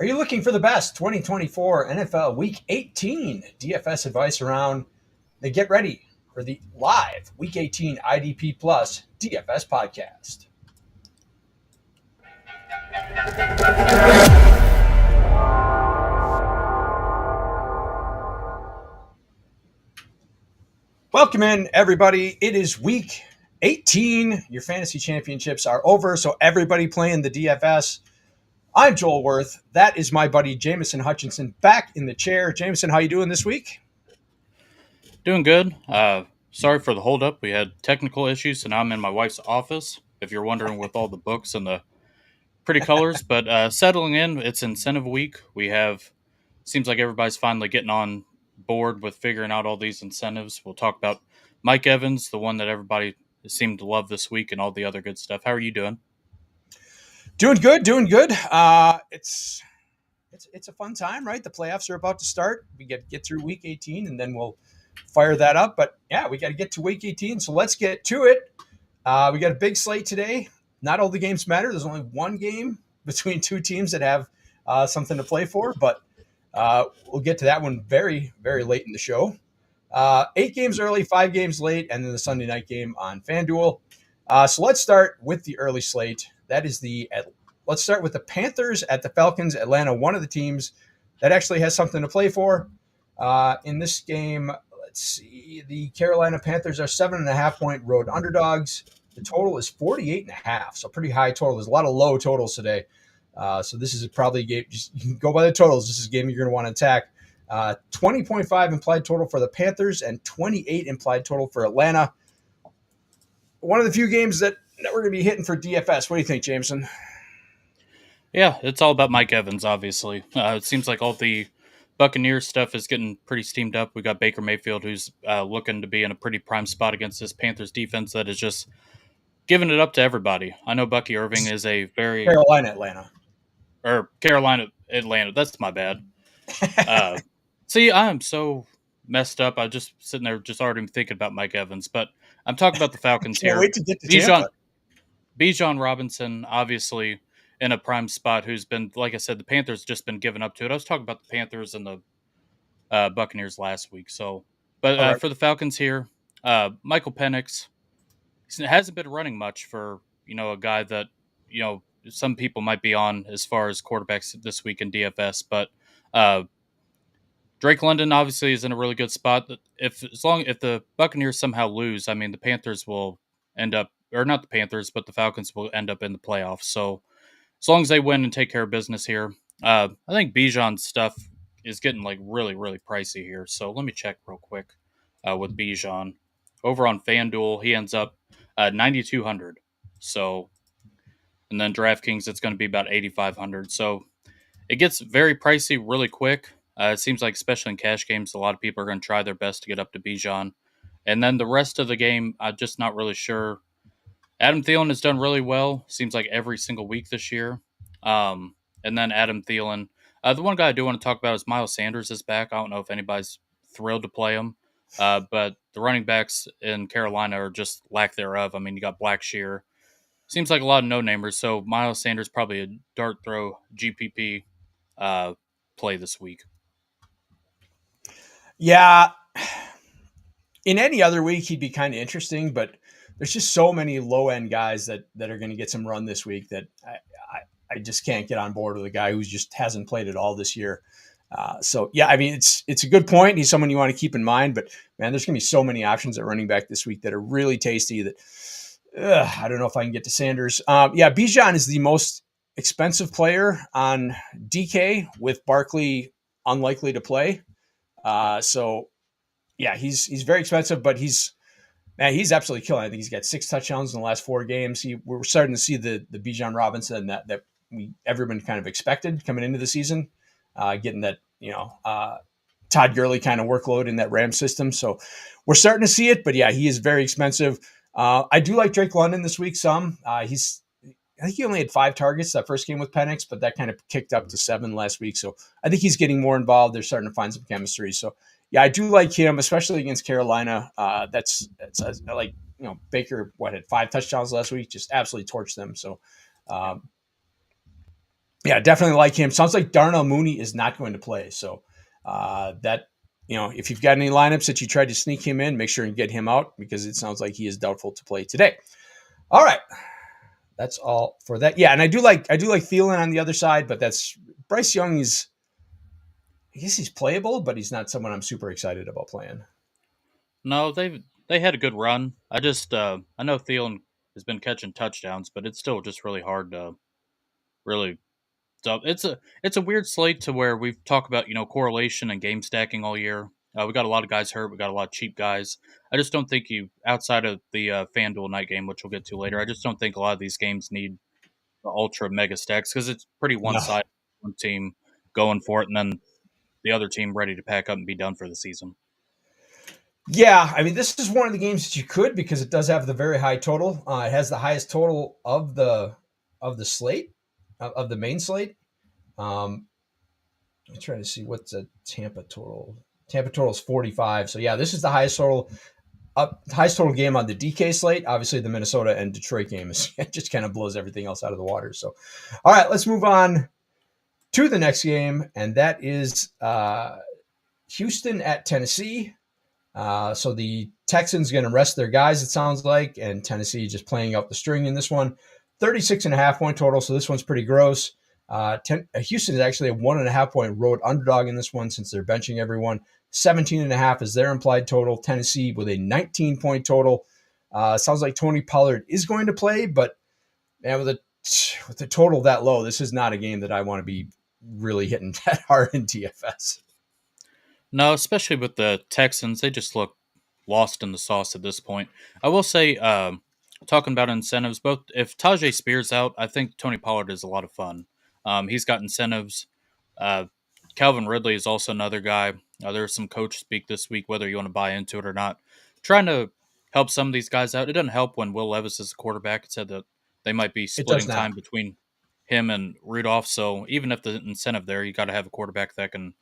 Are you looking for the best 2024 NFL Week 18 DFS advice around? Then get ready for the live Week 18 IDP Plus DFS podcast. Welcome in, everybody. It is Week 18. Your fantasy championships are over, so everybody playing the DFS. I'm Joel Wirth. That is my buddy Jameson Hutchison back in the chair. Jameson, how you doing this week? Doing good. Sorry for the holdup. We had technical issues, so now I'm in my wife's office. If you're wondering, with all the books and the pretty colors, but settling in. It's incentive week. Seems like everybody's finally getting on board with figuring out all these incentives. We'll talk about Mike Evans, the one that everybody seemed to love this week, and all the other good stuff. How are you doing? Doing good. It's a fun time, right? The playoffs are about to start. We get through Week 18, and then we'll fire that up. But yeah, we got to get to Week 18, so let's get to it. We got a big slate today. Not all the games matter. There's only one game between two teams that have something to play for, but we'll get to that one very, very late in the show. 8 games early, 5 games late, and then the Sunday night game on FanDuel. So let's start with the early slate. That is let's start with the Panthers at the Falcons. Atlanta, one of the teams that actually has something to play for. In this game, let's see. The Carolina Panthers are 7.5-point road underdogs. The total is 48.5, so pretty high total. There's a lot of low totals today. So this is probably a game. Just you can go by the totals. This is a game you're going to want to attack. 20.5 implied total for the Panthers and 28 implied total for Atlanta. One of the few games that we're going to be hitting for DFS. What do you think, Jameson? Yeah, it's all about Mike Evans, obviously. It seems like all the Buccaneers stuff is getting pretty steamed up. We got Baker Mayfield, who's looking to be in a pretty prime spot against this Panthers defense that is just giving it up to everybody. I know Bucky Irving is a very Carolina, Atlanta. That's my bad. See, I am so messed up. I'm just sitting there, just already thinking about Mike Evans. But I'm talking about the Falcons Can't here. wait to get to Tampa. Bijan Robinson, obviously in a prime spot, who's been, like I said, the Panthers just been giving up to it. I was talking about the Panthers and the Buccaneers last week. So, but Right. for the Falcons here, Michael Penix hasn't been running much for a guy that some people might be on as far as quarterbacks this week in DFS, but Drake London obviously is in a really good spot. If the Buccaneers somehow lose, I mean the Panthers will end up, or not the Panthers, but the Falcons will end up in the playoffs. So as long as they win and take care of business here, I think Bijan's stuff is getting like really, really pricey here. So let me check real quick with Bijan. Over on FanDuel, he ends up 9,200. So, and then DraftKings, it's going to be about 8,500. So it gets very pricey really quick. It seems like, especially in cash games, a lot of people are going to try their best to get up to Bijan. And then the rest of the game, I'm just not really sure. Adam Thielen has done really well. Seems like every single week this year. And then Adam Thielen. The one guy I do want to talk about is Miles Sanders is back. I don't know if anybody's thrilled to play him. But the running backs in Carolina are just lack thereof. I mean, you got Blackshear. Seems like a lot of no-namers. So Miles Sanders probably a dart throw GPP play this week. Yeah. In any other week, he'd be kind of interesting, but there's just so many low-end guys that are going to get some run this week that I just can't get on board with a guy who just hasn't played at all this year. So, yeah, I mean, it's a good point. He's someone you want to keep in mind, but, man, there's going to be so many options at running back this week that are really tasty that I don't know if I can get to Sanders. Bijan is the most expensive player on DK with Barkley unlikely to play. So, yeah, he's very expensive, but he's absolutely killing. I think he's got 6 touchdowns in the last 4 games. We're starting to see the Bijan Robinson that everyone kind of expected coming into the season, getting that Todd Gurley kind of workload in that Rams system. So we're starting to see it, but yeah, he is very expensive. I do like Drake London this week some. I think he only had 5 targets that first game with Penix, but that kind of kicked up to 7 last week. So I think he's getting more involved. They're starting to find some chemistry. So yeah, I do like him, especially against Carolina. That's like, Baker, had 5 touchdowns last week, just absolutely torched them. So Yeah, definitely like him. Sounds like Darnell Mooney is not going to play. So that, if you've got any lineups that you tried to sneak him in, make sure and get him out because it sounds like he is doubtful to play today. All right. That's all for that. Yeah, and I do like Thielen on the other side, but that's Bryce Young is, I guess he's playable, but he's not someone I'm super excited about playing. No, they had a good run. I know Thielen has been catching touchdowns, but it's still just really hard to really. So it's a weird slate to where we've talked about correlation and game stacking all year. We got a lot of guys hurt. We got a lot of cheap guys. I just don't think you outside of the FanDuel night game, which we'll get to later. I just don't think a lot of these games need the ultra mega stacks because it's pretty one No. sided. One team going for it, and then the other team ready to pack up and be done for the season. Yeah, I mean, this is one of the games that you could because it does have the very high total. It has the highest total of the slate of the main slate. Um, I'm trying to see what's a Tampa total. Tampa total is 45. So yeah, this is the highest total game on the DK slate. Obviously, the Minnesota and Detroit game is it just kind of blows everything else out of the water. So, all right, let's move on to the next game, and that is Houston at Tennessee. So the Texans going to rest their guys, it sounds like, and Tennessee just playing up the string in this one. 36.5 point total, so this one's pretty gross. Houston is actually a 1.5 point road underdog in this one since they're benching everyone. 17.5 is their implied total. Tennessee with a 19 point total. Sounds like Tony Pollard is going to play, but man, with the total that low, this is not a game that I want to be really hitting that hard in DFS. No, especially with the Texans, they just look lost in the sauce at this point. I will say, talking about incentives, both if Tajay Spears out, I think Tony Pollard is a lot of fun. He's got incentives. Uh, Calvin Ridley is also another guy. There's some coach speak this week, whether you want to buy into it or not. Trying to help some of these guys out. It doesn't help when Will Levis is the quarterback. It said that they might be It does splitting not. time between him and Rudolph. So even if the incentive there, you got to have a quarterback that can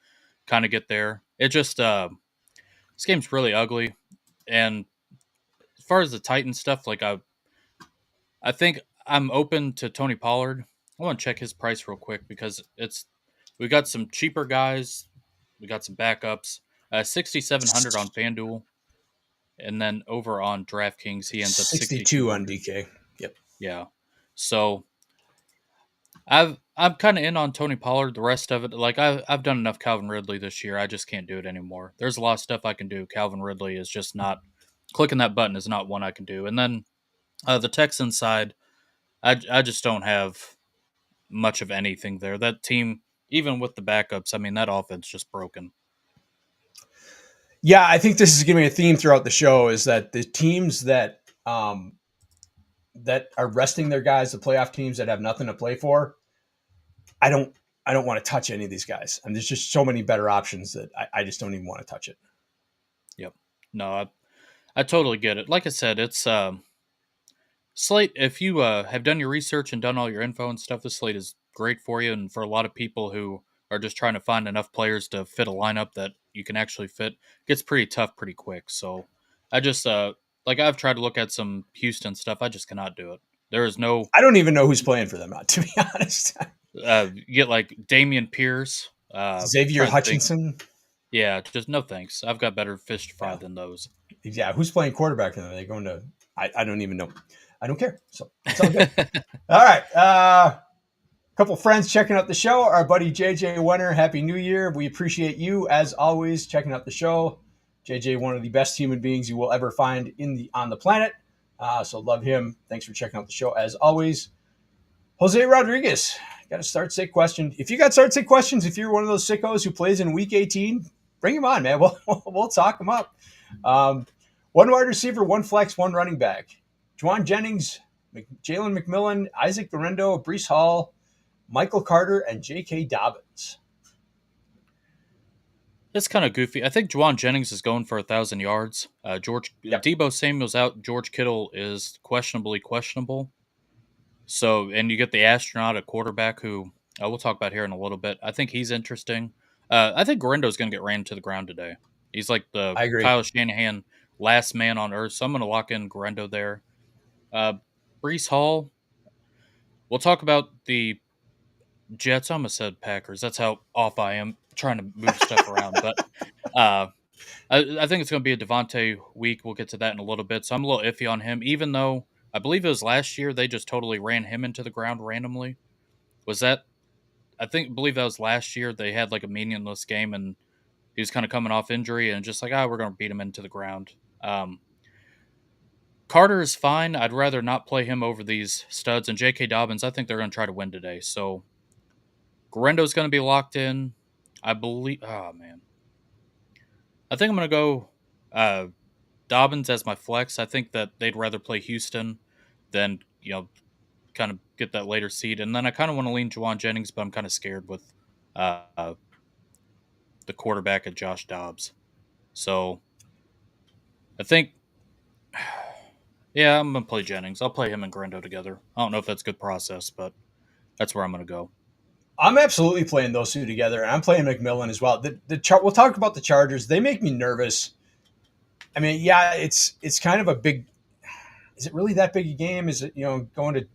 kind of get there. It just this game's really ugly. And as far as the Titan stuff, like I think I'm open to Tony Pollard. I want to check his price real quick because we got some cheaper guys, we got some backups. 6,700 on FanDuel, and then over on DraftKings, he ends up 62 on 6,200. DK. Yep. Yeah, so I'm kind of in on Tony Pollard. The rest of it, like I've done enough Calvin Ridley this year. I just can't do it anymore. There's a lot of stuff I can do. Calvin Ridley is just not clicking that button is not one I can do. And then the Texans side, I just don't have much of anything there. That team, even with the backups, I mean that offense just broken. Yeah, I think this is going to be a theme throughout the show is that the teams that are resting their guys, the playoff teams that have nothing to play for, I don't I don't want to touch any of these guys. And there's just so many better options that I just don't even want to touch it. Yep. No, I totally get it. Like I said, it's slate. If you have done your research and done all your info and stuff, this slate is great for you. And for a lot of people who are just trying to find enough players to fit a lineup that you can actually fit, gets pretty tough pretty quick. So I just like I've tried to look at some Houston stuff. I just cannot do it. There is no I don't even know who's playing for them, to be honest. you get like Damian Pierce. Xavier Trying to think. Hutchinson. Yeah, just no thanks. I've got better fish to fry Yeah. than those. Yeah. Who's playing quarterback for them? Are they going to, I don't even know. I don't care. So it's all good. All right. Couple friends checking out the show. Our buddy JJ Wenner, Happy New Year. We appreciate you as always checking out the show. JJ, one of the best human beings you will ever find on the planet. So love him. Thanks for checking out the show as always. Jose Rodriguez, got a start sit question. If you got start sit questions, if you're one of those sickos who plays in week 18, bring him on, man. We'll talk him up. One wide receiver, one flex, one running back. Juwan Jennings, Jalen McMillan, Isaac Guerrero, Brees Hall, Michael Carter, and J.K. Dobbins. It's kind of goofy. I think Juwan Jennings is going for 1,000 yards. Yep, Debo Samuel's out. George Kittle is questionably questionable. So, and you get the astronaut at quarterback who we'll talk about here in a little bit. I think he's interesting. I think Garendo's going to get ran to the ground today. He's like the I agree. Kyle Shanahan last man on earth. So I'm going to lock in Garendo there. Uh, Brees Hall. We'll talk about the Jets. I almost said Packers. That's how off I am trying to move stuff around. But uh, I think it's going to be a Devontae week. We'll get to that in a little bit. So I'm a little iffy on him, even though I believe it was last year they just totally ran him into the ground randomly. Was that? Believe that was last year. They had like a meaningless game, and he was kind of coming off injury, and just like, we're going to beat him into the ground. Carter is fine. I'd rather not play him over these studs. And J.K. Dobbins, I think they're going to try to win today. So Garendo's going to be locked in. I believe. Oh man, I think I'm going to go uh, Dobbins as my flex. I think that they'd rather play Houston than kind of get that later seed. And then I kind of want to lean Juwan Jennings, but I'm kind of scared with uh, the quarterback at Josh Dobbs. So I think, yeah, I'm going to play Jennings. I'll play him and Garendo together. I don't know if that's a good process, but that's where I'm going to go. I'm absolutely playing those two together, and I'm playing McMillan as well. We'll talk about the Chargers. They make me nervous. I mean, yeah, it's kind of a big. Is it really that big a game? Is it going to?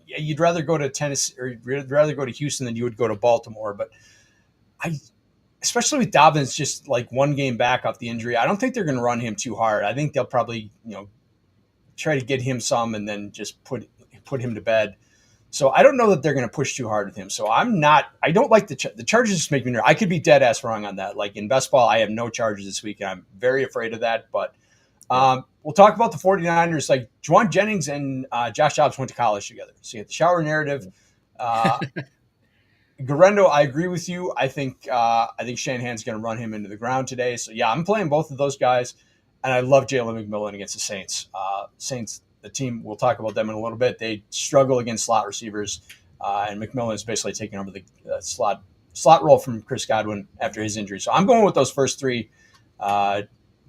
Yeah, you'd rather go to Tennessee or you'd rather go to Houston than you would go to Baltimore. But I, especially with Dobbins, just like one game back off the injury, I don't think they're going to run him too hard. I think they'll probably try to get him some and then just put him to bed. So I don't know that they're going to push too hard with him. So I'm not. I don't like the Chargers. Just make me nervous. I could be dead ass wrong on that. Like in best ball, I have no Chargers this week, and I'm very afraid of that. But Yeah. we'll talk about the 49ers. Like Juwan Jennings and Josh Dobbs went to college together. So you get the shower narrative. Uh, Garendo, I agree with you. I think Shanahan's going to run him into the ground today. So yeah, I'm playing both of those guys, and I love Jalen McMillan against the Saints. Saints, the team, we'll talk about them in a little bit. They struggle against slot receivers, and McMillan is basically taking over the slot role from Chris Godwin after his injury. So I'm going with those first three.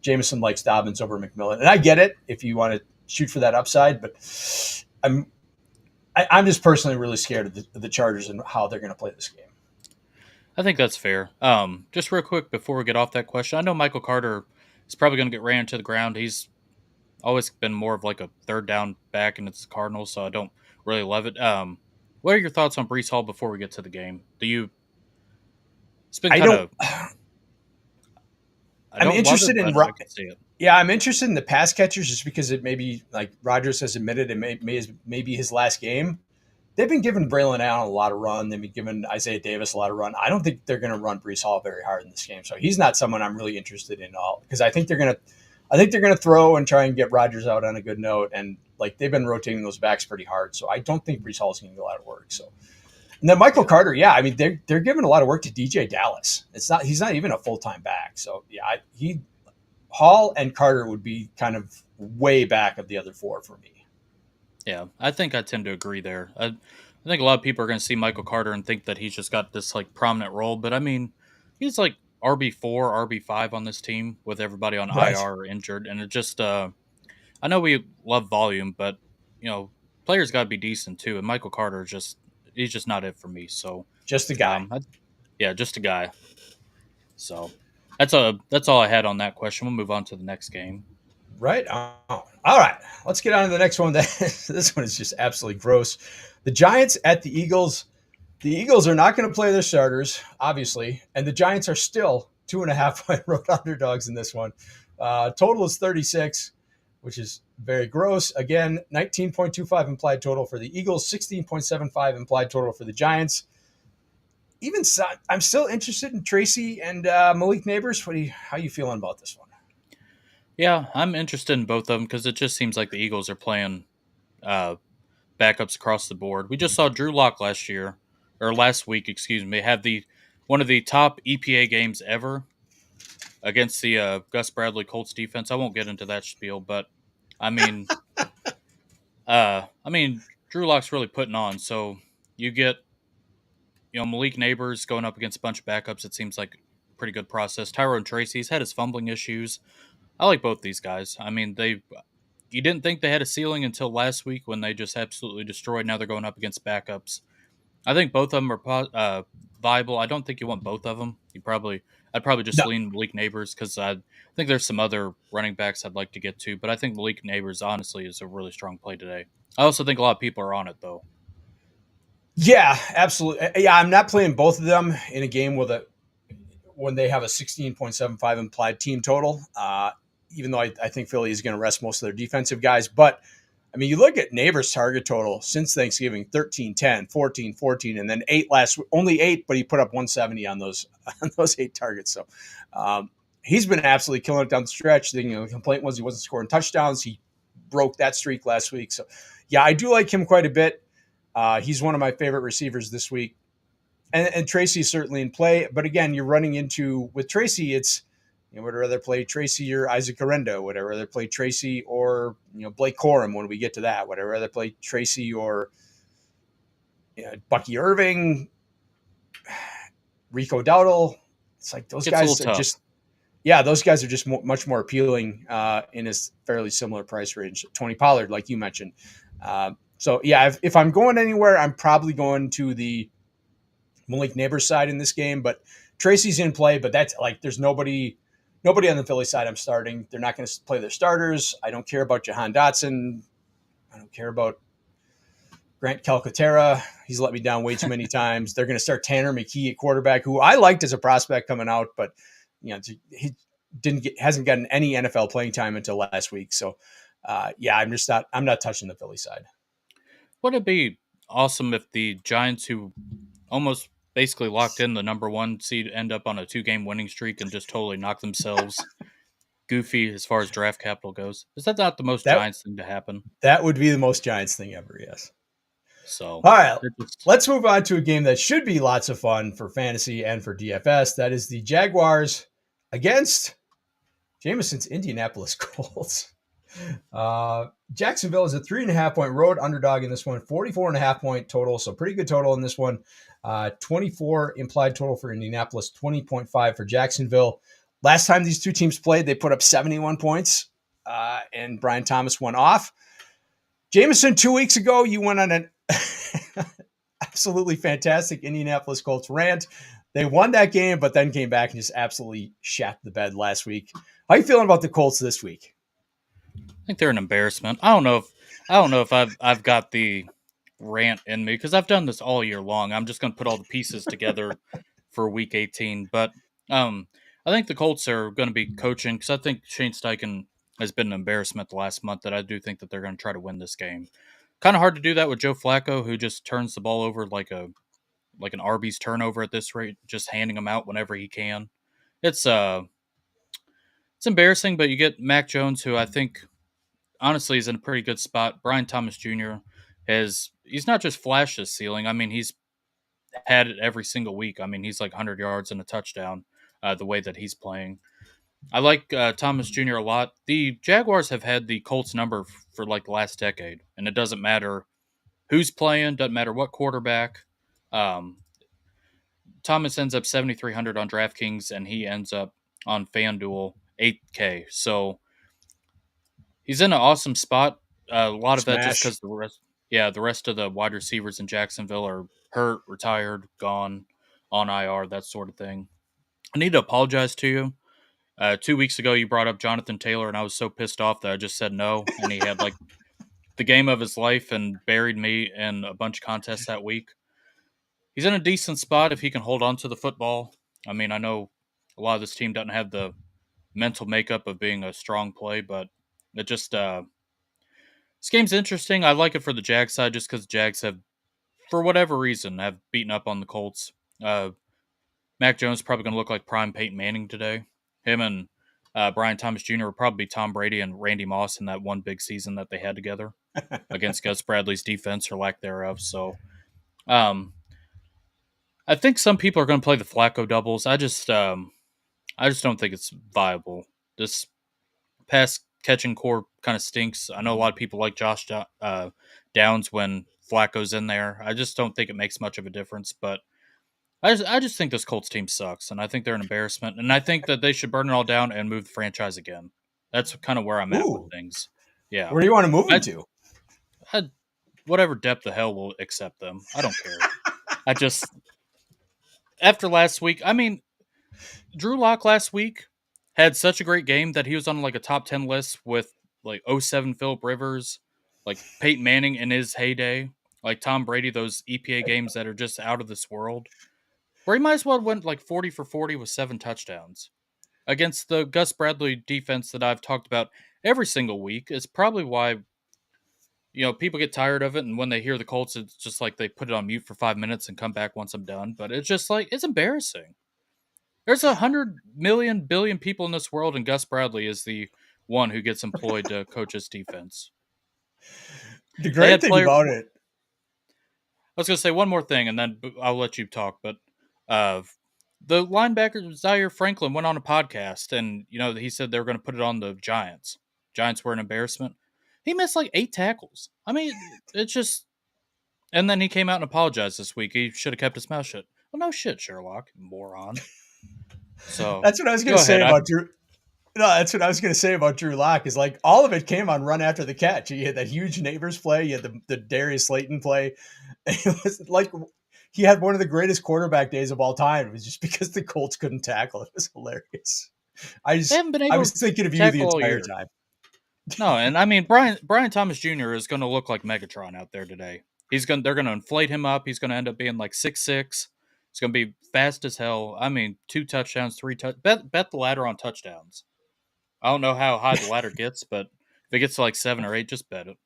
Jameson likes Dobbins over McMillan, and I get it if you want to shoot for that upside, but I'm just personally really scared of the Chargers and how they're going to play this game. I think that's fair. Just real quick before we get off that question, I know Michael Carter is probably going to get ran into the ground. He's always been more of like a third down back, and it's the Cardinals, so I don't really love it. What are your thoughts on Brees Hall before we get to the game? It's been I kind don't. of. I I'm don't love it, interested in. but I can see it. Yeah, I'm interested in the pass catchers just because it may be like Rodgers has admitted it may be his last game. They've been giving Braylon Allen a lot of run. They've been giving Isaiah Davis a lot of run. I don't think they're going to run Brees Hall very hard in this game, so he's not someone I'm really interested in all because I think they're gonna throw and try and get Rodgers out on a good note, and like they've been rotating those backs pretty hard. So I don't think Brees Hall is going to get a lot of work. So and then Michael Yeah. Carter, yeah, I mean they're giving a lot of work to DJ Dallas. He's not even a full time back. So yeah, he Hall and Carter would be kind of way back of the other four for me. Yeah, I think I tend to agree there. I think a lot of people are going to see Michael Carter and think that he's just got this like prominent role, but I mean, he's like RB4, RB5 on this team with everybody on Right. IR or injured, and it just I know we love volume, but you know, players got to be decent too. And Michael Carter is just he's just not it for me. So, Just the guy. I, yeah, just a guy. So that's all I had on that question. We'll move on to the next game. Right. Oh. All right. Let's get on to the next one. This one is just absolutely gross. The Giants at the Eagles. The Eagles are not going to play their starters, obviously, and the Giants are still 2.5 point road underdogs in this one. Total is 36, which is very gross. Again, 19.25 implied total for the Eagles, 16.75 implied total for the Giants. Even so, I'm still interested in Tracy and Malik Neighbors. How are you feeling about this one? Yeah, I'm interested in both of them because it just seems like the Eagles are playing uh, backups across the board. We just saw Drew Lock last week, excuse me, have the one of the top EPA games ever against the Gus Bradley Colts defense. I won't get into that spiel, but I mean, Drew Lock's really putting on. So you get Malik Neighbors going up against a bunch of backups. It seems like a pretty good process. Tyrone Tracy's had his fumbling issues. I like both these guys. I mean, you didn't think they had a ceiling until last week when they just absolutely destroyed. Now they're going up against backups. I think both of them are viable. I don't think you want both of them. I'd probably just No, lean Malik Neighbors because I think there's some other running backs I'd like to get to, but I think Malik Neighbors honestly is a really strong play today. I also think a lot of people are on it though. Yeah, absolutely. Yeah, I'm not playing both of them in a game with a when they have a 16.75 implied team total. Even though I think Philly is going to rest most of their defensive guys. But I mean, you look at Neighbors' target total since Thanksgiving 13, 10, 14, 14, and then only eight, but he put up 170 on those on those eight targets. So he's been absolutely killing it down the stretch. The complaint was he wasn't scoring touchdowns. He broke that streak last week. So yeah, I do like him quite a bit. He's one of my favorite receivers this week. And Tracy's certainly in play. But again, you're running into with Tracy, it's would I rather play Tracy or Isaac Arendo? Would I rather play Tracy or Blake Corum when we get to that? Would I rather play Tracy or Bucky Irving, Rico Dowdle? It's like those Gets a little guys are tough. just much more appealing in a fairly similar price range. Tony Pollard, like you mentioned. So yeah, if I'm going anywhere, I'm probably going to the Malik Neighbors side in this game, but Tracy's in play. But that's like there's nobody on the Philly side I'm starting. They're not going to play their starters. I don't care about Jahan Dotson. I don't care about Grant Calcaterra. He's let me down way too many times. They're going to start Tanner McKee at quarterback, who I liked as a prospect coming out, but he hasn't gotten any NFL playing time until last week. So yeah, I'm not touching the Philly side. Would it be awesome if the Giants, who almost basically locked in the number one seed, end up on a 2-game winning streak and just totally knock themselves goofy as far as draft capital goes? Is that not the most That Giants thing to happen? that would be the most Giants thing ever. Yes. So All right, it just let's move on to a game that should be lots of fun for fantasy and for DFS. That is the Jaguars against Jameson's Indianapolis Colts. Jacksonville is a 3.5 point road underdog in this one, 44.5 point total. So pretty good total in this one. 24 implied total for Indianapolis, 20.5 for Jacksonville. Last time these two teams played, they put up 71 points, and Brian Thomas went off. Jameson, 2 weeks ago, you went on an absolutely fantastic Indianapolis Colts rant. They won that game, but then came back and just absolutely shat the bed last week. How are you feeling about the Colts this week? I think they're an embarrassment. I don't know if I've got the rant in me because I've done this all year long. I'm just going to put all the pieces together for Week 18, but um, I think the Colts are going to be coaching because I think Shane Steichen has been an embarrassment the last month. That I do think that they're going to try to win this game. Kind of hard to do that with Joe Flacco, who just turns the ball over like an Arby's turnover at this rate, just handing them out whenever he can. It's it's embarrassing, but you get Mac Jones, who I think honestly is in a pretty good spot. Brian Thomas Jr. he's not just flashed his ceiling. I mean, he's had it every single week. I mean, he's like 100 yards and a touchdown. The way that he's playing, I like Thomas Jr. a lot. The Jaguars have had the Colts number for like the last decade, and it doesn't matter who's playing, doesn't matter what quarterback. Um, Thomas ends up 7,300 on DraftKings, and he ends up on FanDuel 8K. So he's in an awesome spot. A lot of that just Smash. because the rest of the wide receivers in Jacksonville are hurt, retired, gone, on IR, that sort of thing. I need to apologize to you. 2 weeks ago, you brought up Jonathan Taylor, and I was so pissed off that I just said no. And he had like the game of his life and buried me in a bunch of contests that week. He's in a decent spot if he can hold on to the football. I mean, I know a lot of this team doesn't have the mental makeup of being a strong play, but it just this game's interesting. I like it for the Jags side just because Jags have, for whatever reason, have beaten up on the Colts. Uh, Mac Jones is probably going to look like prime Peyton Manning today. Him and Brian Thomas Jr. will probably be Tom Brady and Randy Moss in that one big season that they had together against Gus Bradley's defense or lack thereof. So um, I think some people are going to play the Flacco doubles. I just don't think it's viable. This pass catching core kind of stinks. I know a lot of people like Josh Downs when Flacco's in there. I just don't think it makes much of a difference. But I just think this Colts team sucks, and I think they're an embarrassment. And I think that they should burn it all down and move the franchise again. That's kind of where I'm at with Ooh, things. Yeah, where do you want to move him I, to? I whatever depth of hell will accept them. I don't care. I just after last week, I mean, Drew Lock last week had such a great game that he was on like a top 10 list with like '07 Philip Rivers, like Peyton Manning in his heyday. like Tom Brady, those EPA games that are just out of this world, where he might as well went like 40 for 40 with 7 touchdowns against the Gus Bradley defense that I've talked about every single week. Is probably why people get tired of it, and when they hear the Colts, it's just like they put it on mute for 5 minutes and come back once I'm done. But it's just like it's embarrassing. There's 100 million billion people in this world, and Gus Bradley is the one who gets employed to coach his defense. The They great had thing player. about it, I was going to say one more thing, and then I'll let you talk. But the linebacker Zaire Franklin went on a podcast, and he said they were going to put it on the Giants. Giants were an embarrassment. He missed like 8 tackles. I mean, it's just. And then he came out and apologized this week. He should have kept his mouth shut. Well, no shit, Sherlock, moron. So that's what I was going go to say ahead. about Drew. No, that's what I was going to say about Drew Lock is like all of it came on run after the catch. You had that huge Neighbors play. You had the Darius Slayton play. It was like he had one of the greatest quarterback days of all time. It was just because the Colts couldn't tackle. It was hilarious. They haven't been I able was to thinking of you the tackle all entire year. time. No, and I mean Brian Thomas Jr. is going to look like Megatron out there today. They're going to inflate him up. He's going to end up being like 6'6". He's going to be fast as hell. I mean, 2 touchdowns, 3 bet the ladder on touchdowns. I don't know how high the ladder gets, but if it gets to like 7 or 8, just bet it.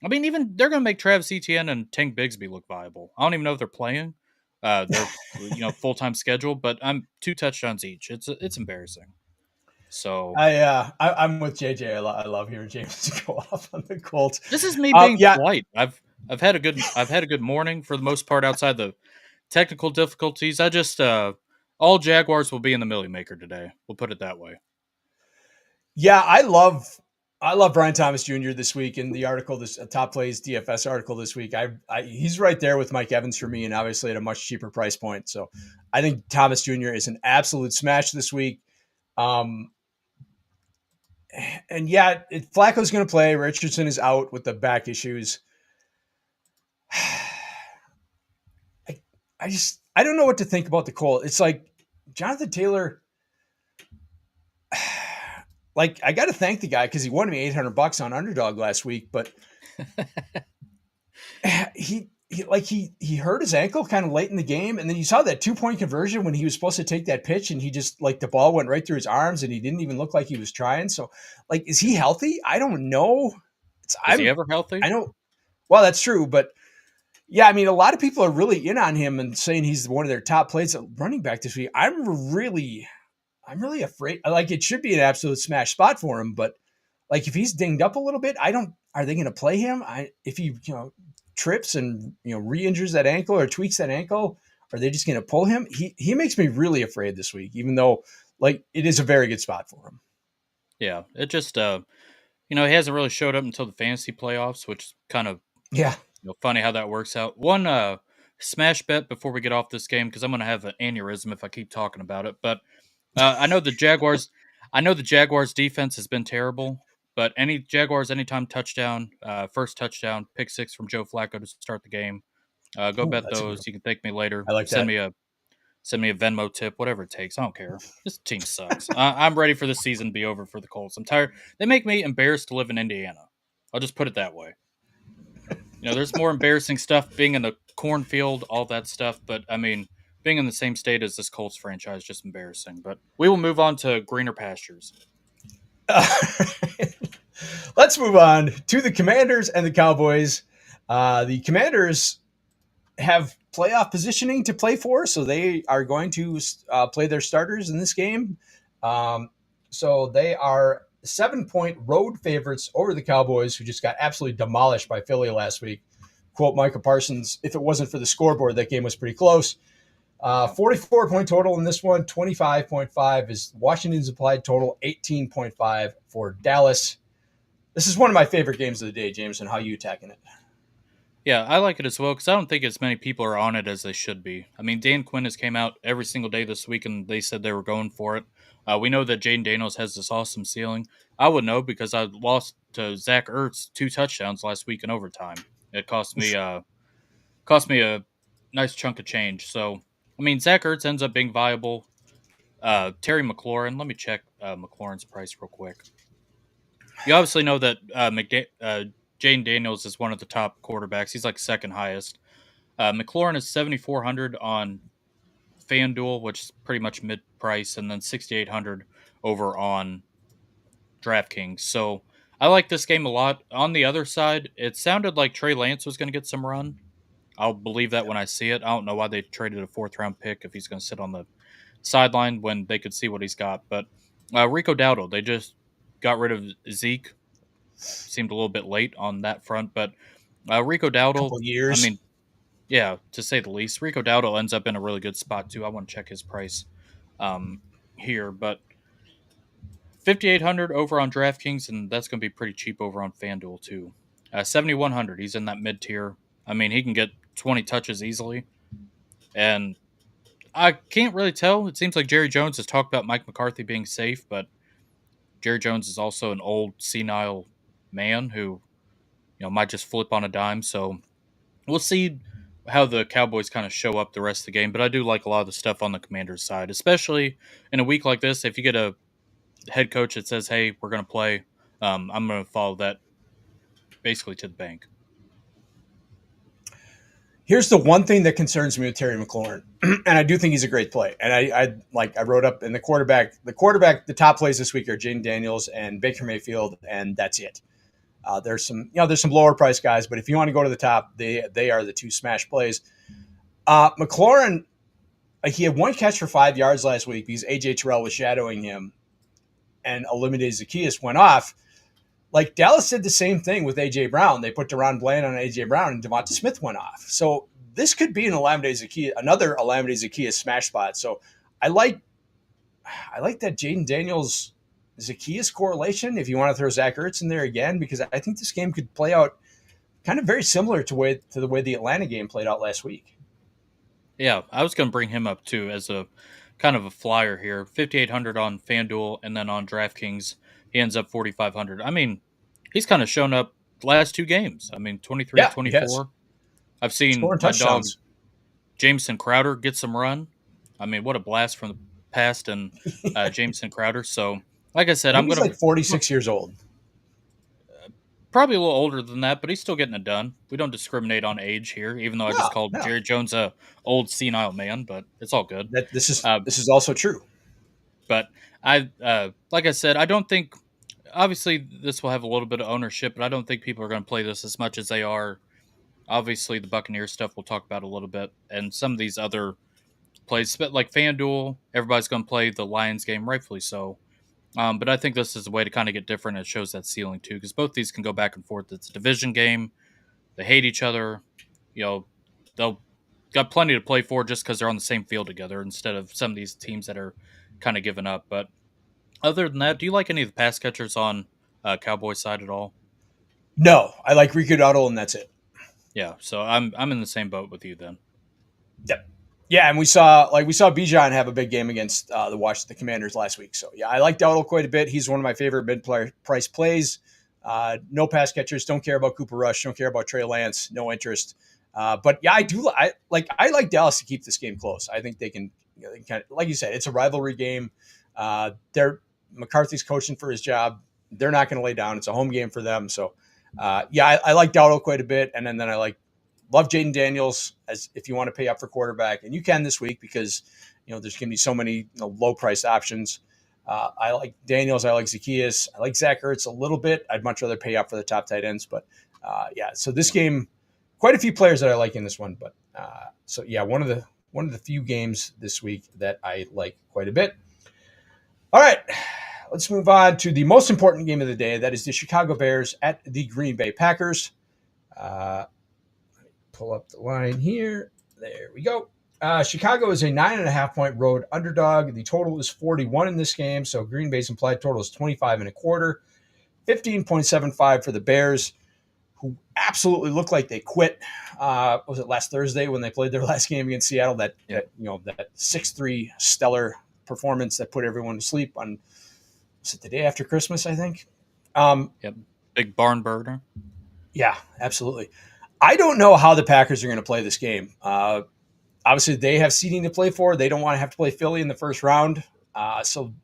I mean, even they're going to make Travis Etienne and Tank Bigsby look viable. I don't even know if they're playing. They're full time schedule, but I'm 2 touchdowns each. It's embarrassing. So I'm with JJ. I love hearing James go off on the Colts. this is me being Yeah, polite. I've had a good morning for the most part outside the technical difficulties. I just all Jaguars will be in the Millie Maker today. We'll put it that way. yeah, I love Brian Thomas Jr. this week in the article, this top plays DFS article this week. He's right there with Mike Evans for me, and obviously at a much cheaper price point. So I think Thomas Jr. is an absolute smash this week. And yeah, Flacco's going to play. Richardson is out with the back issues. I don't know what to think about the Colts. It's like Jonathan Taylor. Like I got to thank the guy because he won me $800 on Underdog last week, but he hurt his ankle kind of late in the game, and then you saw that 2-point conversion when he was supposed to take that pitch, and he just like the ball went right through his arms, and he didn't even look like he was trying. So, like, is he healthy? I don't know. Is he ever healthy? I know. Well, that's true, but yeah, I mean, a lot of people are really in on him and saying he's one of their top plays at running back this week. I'm really afraid. Like, it should be an absolute smash spot for him, but like if he's dinged up a little bit, are they going to play him? If he trips and re-injures that ankle or tweaks that ankle, are they just going to pull him? He makes me really afraid this week, even though like it is a very good spot for him. Yeah, it just he hasn't really showed up until the fantasy playoffs, which is kind of funny how that works out. One smash bet before we get off this game because I'm going to have an aneurysm if I keep talking about it. But I know the Jaguars. I know the Jaguars defense has been terrible, but anytime touchdown, first touchdown, pick 6 from Joe Flacco to start the game. Go bet those. You can thank me later. I like send that. Send me a Venmo tip, whatever it takes. I don't care. This team sucks. I'm ready for the season to be over for the Colts. I'm tired. They make me embarrassed to live in Indiana. I'll just put it that way. There's more embarrassing stuff being in a cornfield, all that stuff. But I mean, being in the same state as this Colts franchise is just embarrassing. But we will move on to greener pastures. Let's move on to the Commanders and the Cowboys. The Commanders have playoff positioning to play for, so they are going to play their starters in this game. So they are 7-point road favorites over the Cowboys, who just got absolutely demolished by Philly last week. Quote Micah Parsons, if it wasn't for the scoreboard, that game was pretty close. 44-point total in this one, 25.5 is Washington's applied total, 18.5 for Dallas. This is one of my favorite games of the day, Jameson. How are you attacking it? Yeah, I like it as well because I don't think as many people are on it as they should be. I mean, Dan Quinn has came out every single day this week and they said they were going for it. We know that Jaden Daniels has this awesome ceiling. I would know because I lost to Zach Ertz 2 touchdowns last week in overtime. It cost me a nice chunk of change. So, I mean, Zach Ertz ends up being viable. Terry McLaurin, let me check McLaurin's price real quick. You obviously know that Jaden Daniels is one of the top quarterbacks. He's like second highest. McLaurin is 7,400 on FanDuel, which is pretty much mid price, and then 6,800 over on DraftKings. So I like this game a lot. On the other side, it sounded like Trey Lance was going to get some run. I'll believe that when I see it. I don't know why they traded a fourth round pick if he's going to sit on the sideline when they could see what he's got. But Rico Dowdle, they just got rid of Zeke. Seemed a little bit late on that front, but Rico Dowdle, Couple I years. mean, yeah, to say the least. Rico Dowdle ends up in a really good spot too. I want to check his price um, here, but 5,800 over on DraftKings, and that's going to be pretty cheap over on FanDuel too. 7,100, he's in that mid tier. I mean, he can get 20 touches easily, and I can't really tell. It seems like Jerry Jones has talked about Mike McCarthy being safe, but Jerry Jones is also an old senile man who might just flip on a dime. So we'll see how the Cowboys kind of show up the rest of the game. But I do like a lot of the stuff on the Commanders side, especially in a week like this. If you get a head coach that says, "Hey, we're going to play," I'm going to follow that basically to the bank. Here's the one thing that concerns me with Terry McLaurin, and I do think he's a great play. And I wrote up in the quarterback, the top plays this week are Jaden Daniels and Baker Mayfield, and that's it. There's some lower price guys, but if you want to go to the top, they are the two smash plays. McLaurin, he had one catch for 5 yards last week because AJ Terrell was shadowing him, and eliminated Zacchaeus went off. Like Dallas did the same thing with AJ Brown. They put Deron Bland on AJ Brown, and Devonta Smith went off. So this could be another Olamide Zacchaeus smash spot. So I like that Jaden Daniels Zacchaeus correlation. If you want to throw Zach Ertz in there again, because I think this game could play out kind of very similar to the way the Atlanta game played out last week. Yeah, I was going to bring him up too as a kind of a flyer here. 5,800 on FanDuel, and then on DraftKings, he ends up 4,500. I mean, he's kind of shown up the last two games. I mean, 23, Yeah, he has 24. I've seen scoring my dog touchdowns. Jameson Crowder get some run. I mean, what a blast from the past and Jameson Crowder. So, like I said, I think I'm he's going like to 46 years old. probably a little older than that, but he's still getting it done. We don't discriminate on age here, even though I just No, called no, Jerry Jones a old senile man, but it's all good. that this is Uh, this is also true. but like I said, I don't think. Obviously, this will have a little bit of ownership, but I don't think people are going to play this as much as they are. Obviously, the Buccaneers stuff we'll talk about a little bit, and some of these other plays, but like FanDuel, everybody's going to play the Lions game, rightfully so. But I think this is a way to kind of get different. It shows that ceiling too, because both these can go back and forth. It's a division game. They hate each other. They'll got plenty to play for just because they're on the same field together instead of some of these teams that are kind of giving up. But other than that, do you like any of the pass catchers on Cowboy side at all? No, I like Rico Dowdle, and that's it. Yeah, so I'm in the same boat with you then. Yep. Yeah, and we saw Bijan have a big game against the Commanders last week. So yeah, I like Dowdle quite a bit. He's one of my favorite mid-price plays. No pass catchers. Don't care about Cooper Rush. Don't care about Trey Lance. No interest. But yeah, I like Dallas to keep this game close. I think they can. They kind of, like you said, it's a rivalry game. They're McCarthy's coaching for his job. They're not going to lay down. It's a home game for them. So yeah, I like Dowdle quite a bit, and then I love Jaden Daniels as if you want to pay up for quarterback, and you can this week because there's going to be so many low priced options. I like Daniels. I like Zacchaeus. I like Zach Ertz a little bit. I'd much rather pay up for the top tight ends, but yeah. So this game, quite a few players that I like in this one, but so yeah, one of the few games this week that I like quite a bit. All right, let's move on to the most important game of the day. That is the Chicago Bears at the Green Bay Packers. Pull up the line here. There we go. Chicago is a 9.5-point road underdog. The total is 41 in this game. So Green Bay's implied total is 25.25. 15.75 for the Bears, who absolutely look like they quit. Was it last Thursday when they played their last game against Seattle? That 6-3 stellar performance that put everyone to sleep on. Was it the day after Christmas? I think. Yep, big barn burner. Yeah, absolutely. I don't know how the Packers are going to play this game. Obviously, they have seeding to play for. They don't want to have to play Philly in the first round. So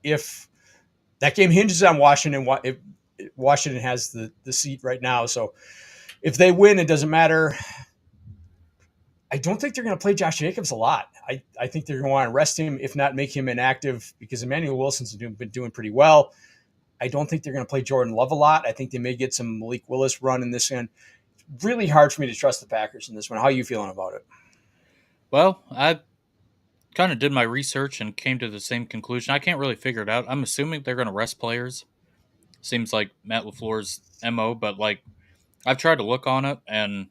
if that game hinges on Washington, if Washington has the seat right now. So if they win, it doesn't matter. I don't think they're going to play Josh Jacobs a lot. I think they're going to want to rest him, if not make him inactive, because Emmanuel Wilson's been doing pretty well. I don't think they're going to play Jordan Love a lot. I think they may get some Malik Willis run in this end. Really hard for me to trust the Packers in this one. How are you feeling about it? Well, I kind of did my research and came to the same conclusion. I can't really figure it out. I'm assuming they're going to rest players. Seems like Matt LaFleur's MO, but like I've tried to look on it, and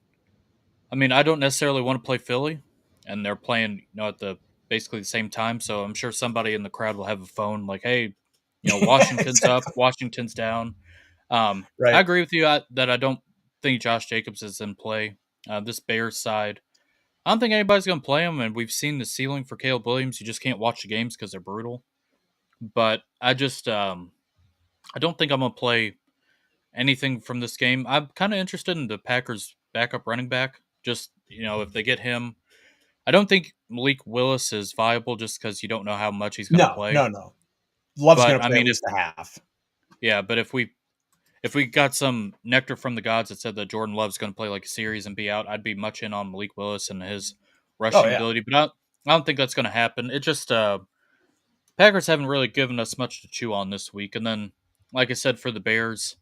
I mean, I don't necessarily want to play Philly, and they're playing, at the basically the same time. So I'm sure somebody in the crowd will have a phone like, "Hey, Washington's up, Exactly. Washington's down." I Right. agree with you that I don't think Josh Jacobs is in play. This Bears side, I don't think anybody's going to play him, and we've seen the ceiling for Caleb Williams. You just can't watch the games because they're brutal. But I don't think I'm going to play anything from this game. I'm kind of interested in the Packers' backup running back. Just if they get him, I don't think Malik Willis is viable just because you don't know how much he's going to No, play. no, no. Love's But going to I play at mean, if least a half. yeah, but if we got some nectar from the gods that said that Jordan Love's going to play like a series and be out, I'd be much in on Malik Willis and his Oh, rushing yeah. ability. But I don't think that's going to happen. It just Packers haven't really given us much to chew on this week. And then, like I said, for the Bears,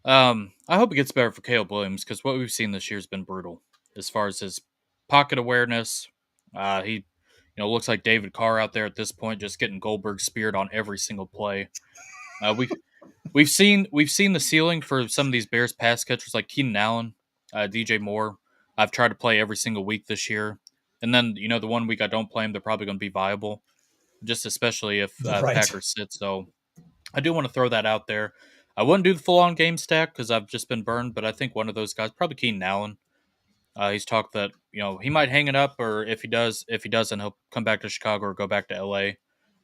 I hope it gets better for Caleb Williams because what we've seen this year has been brutal as far as his pocket awareness. He, looks like David Carr out there at this point, just getting Goldberg speared on every single play. We've seen the ceiling for some of these Bears pass catchers like Keenan Allen, DJ Moore. I've tried to play every single week this year, and then the one week I don't play them, they're probably going to be viable, just especially if Right. Packers sit. So I do want to throw that out there. I wouldn't do the full on game stack because I've just been burned, but I think one of those guys, probably Keenan Allen. He's talked that he might hang it up, or if he doesn't, he'll come back to Chicago or go back to LA.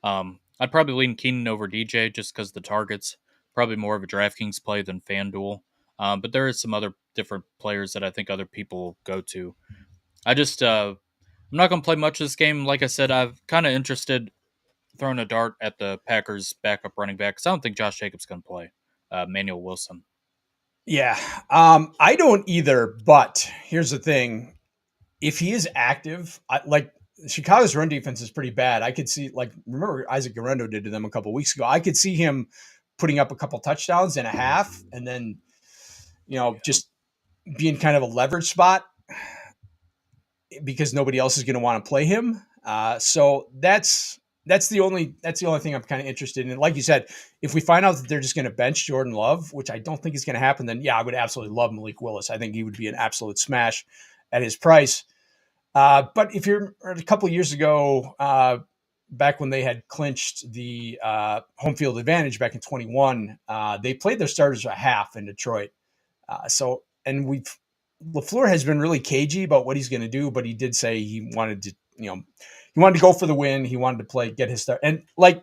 I'd probably lean Keenan over DJ just because the targets probably more of a DraftKings play than FanDuel. But there is some other different players that I think other people go to. I'm not going to play much of this game. Like I said, I'm kind of interested throwing a dart at the Packers' backup running back because I don't think Josh Jacobs going to play. Manuel Wilson. Yeah. I don't either, but here's the thing. If he is active, like Chicago's run defense is pretty bad. I could see, like, remember Isaac Guerrero did to them a couple weeks ago. I could see him putting up a couple touchdowns and a half, and then just being kind of a leverage spot because nobody else is going to want to play him. So that's the only thing I'm kind of interested in. Like you said, if we find out that they're just going to bench Jordan Love, which I don't think is going to happen, then yeah, I would absolutely love Malik Willis. I think he would be an absolute smash at his price. But if you're a couple of years ago, back when they had clinched the home field advantage back in 21, they played their starters a half in Detroit. And LaFleur has been really cagey about what he's going to do, but he did say he wanted to, he wanted to go for the win. He wanted to get his start. And like,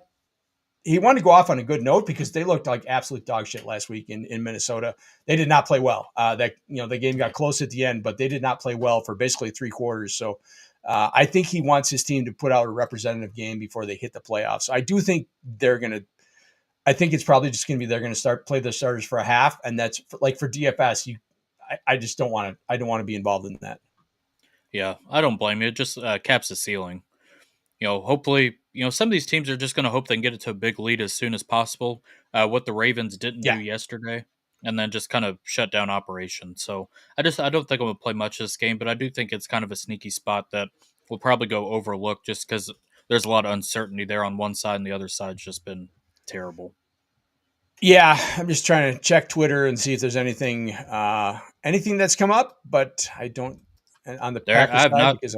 he wanted to go off on a good note because they looked like absolute dog shit last week in Minnesota. They did not play well. The game got close at the end, but they did not play well for basically 3 quarters. So I think he wants his team to put out a representative game before they hit the playoffs. So I do think I think it's probably just going to be they're going to play their starters for a half, and that's like for DFS. I just don't want to. I don't want to be involved in that. Yeah, I don't blame you. It just caps the ceiling. Hopefully, some of these teams are just going to hope they can get it to a big lead as soon as possible. What the Ravens didn't do Yeah, yesterday, and then just kind of shut down operations. So I don't think I'm going to play much of this game, but I do think it's kind of a sneaky spot that will probably go overlooked just because there's a lot of uncertainty there on one side, and the other side's just been terrible. yeah. I'm just trying to check Twitter and see if there's anything that's come up, but I don't on the There, Packers I've side not. because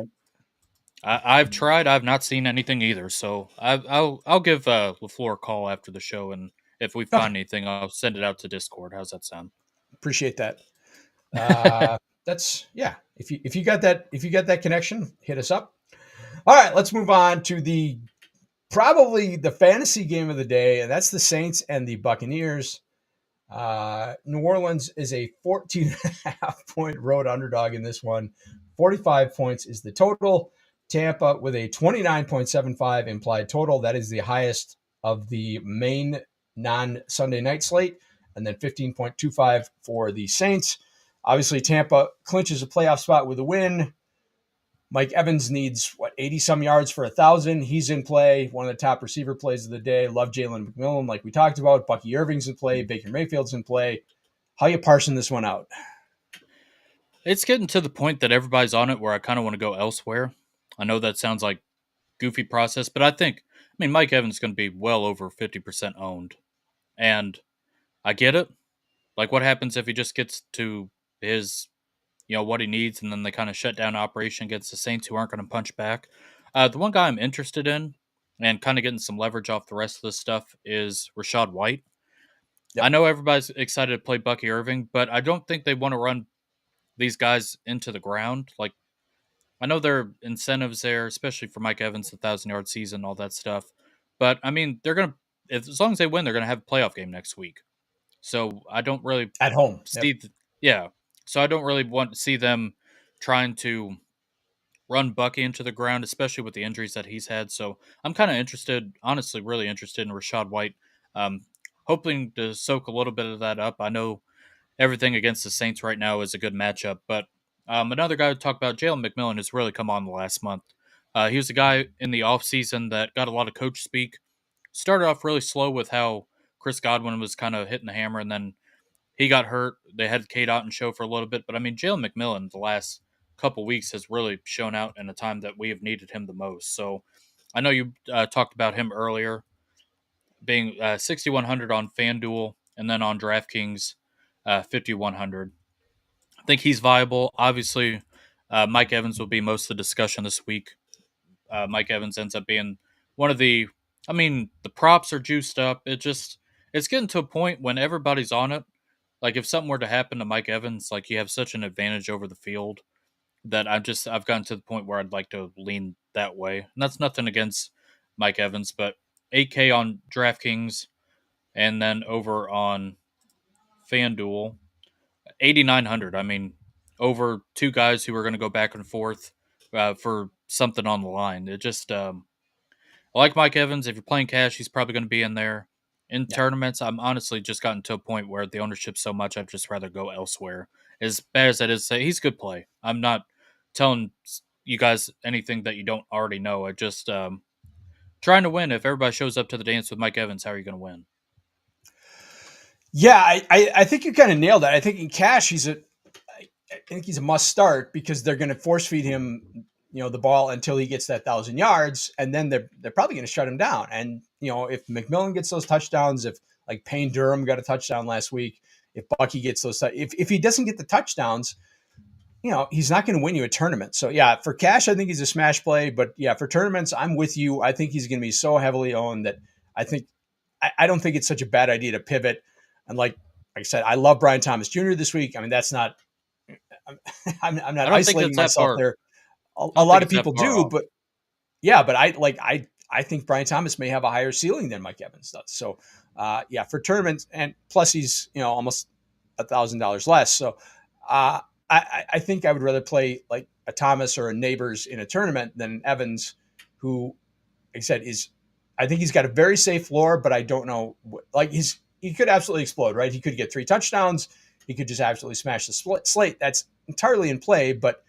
I've tried. I've not seen anything either. So I'll give Lafleur a call after the show, and if we okay, find anything, I'll send it out to Discord. How's that sound? appreciate that. That's yeah. If you got that connection, hit us up. All right, let's move on to probably the fantasy game of the day, and that's the Saints and the Buccaneers. New Orleans is a 14.5-point road underdog in this one. 45 points is the total. Tampa with a 29.75 implied total. That is the highest of the main non-Sunday night slate, and then 15.25 for the Saints. Obviously, Tampa clinches a playoff spot with a win. Mike Evans needs 80 some yards for 1,000. He's in play. One of the top receiver plays of the day. Love Jalen McMillan, like we talked about. Bucky Irving's in play. Baker Mayfield's in play. How you parsing this one out? It's getting to the point that everybody's on it where I kind of want to go elsewhere. I know that sounds like goofy process, but Mike Evans is going to be well over 50% owned. And I get it. Like, what happens if he just gets to his, what he needs, and then they kind of shut down operation against the Saints, who aren't going to punch back? The one guy I'm interested in and kind of getting some leverage off the rest of this stuff is Rachaad White. I Yep. know everybody's excited to play Bucky Irving, but I don't think they want to run these guys into the ground. Like, I know there are incentives there, especially for Mike Evans, the 1,000-yard season, all that stuff. But I mean, they're gonna, as long as they win, they're gonna have a playoff game next week. So I don't really At home. Yep. see, yeah. So I don't really want to see them trying to run Bucky into the ground, especially with the injuries that he's had. So I'm kind of interested, honestly, really interested in Rachaad White. Um, Hoping to soak a little bit of that up. I know everything against the Saints right now is a good matchup, but another guy to talk about, Jalen McMillan, has really come on the last month. He was a guy in the offseason that got a lot of coach speak. Started off really slow with how Chris Godwin was kind of hitting the hammer, and then he got hurt. They had Kate Otten show for a little bit, but I mean, Jalen McMillan the last couple weeks has really shown out in a time that we have needed him the most. So I know you talked about him earlier, being 6,100 on FanDuel and then on DraftKings 5,100. I think he's viable. Obviously, Mike Evans will be most of the discussion this week. Mike Evans ends up being one of the. I mean, the props are juiced up. It's getting to a point when everybody's on it. Like, if something were to happen to Mike Evans, like, you have such an advantage over the field that I've gotten to the point where I'd like to lean that way. And that's nothing against Mike Evans, but 8K on DraftKings and then over on FanDuel 8,900. I mean, over two guys who are going to go back and forth for something on the line. I like Mike Evans. If you're playing cash, he's probably going to be in there. In Yeah. tournaments, I'm honestly just gotten to a point where the ownership's so much, I'd just rather go elsewhere. As bad as that is, say he's good play. I'm not telling you guys anything that you don't already know. I just trying to win. If everybody shows up to the dance with Mike Evans, how are you going to win? Yeah, I think you kind of nailed that. I think in cash I think he's a must start because they're going to force feed him, the ball until he gets that 1,000 yards, and then they're probably going to shut him down. And if McMillan gets those touchdowns, if like Payne Durham got a touchdown last week, if Bucky gets those, if he doesn't get the touchdowns, he's not going to win you a tournament. So yeah, for cash, I think he's a smash play. But yeah, for tournaments, I'm with you. I think he's going to be so heavily owned that I think I don't think it's such a bad idea to pivot. And like I said, I love Brian Thomas Jr. this week. I mean, that's not. I'm not I don't think isolating it's that myself far. there. I A don't lot think of it's that people far do, off. but yeah, but I think Brian Thomas may have a higher ceiling than Mike Evans does. So yeah, for tournaments, and plus he's almost $1,000 less. So I think I would rather play like a Thomas or a Neighbors in a tournament than Evans, who, like I said, I think he's got a very safe floor, but I don't know. Like he could absolutely explode, right? He could get 3 touchdowns. He could just absolutely smash the slate. That's entirely in play, but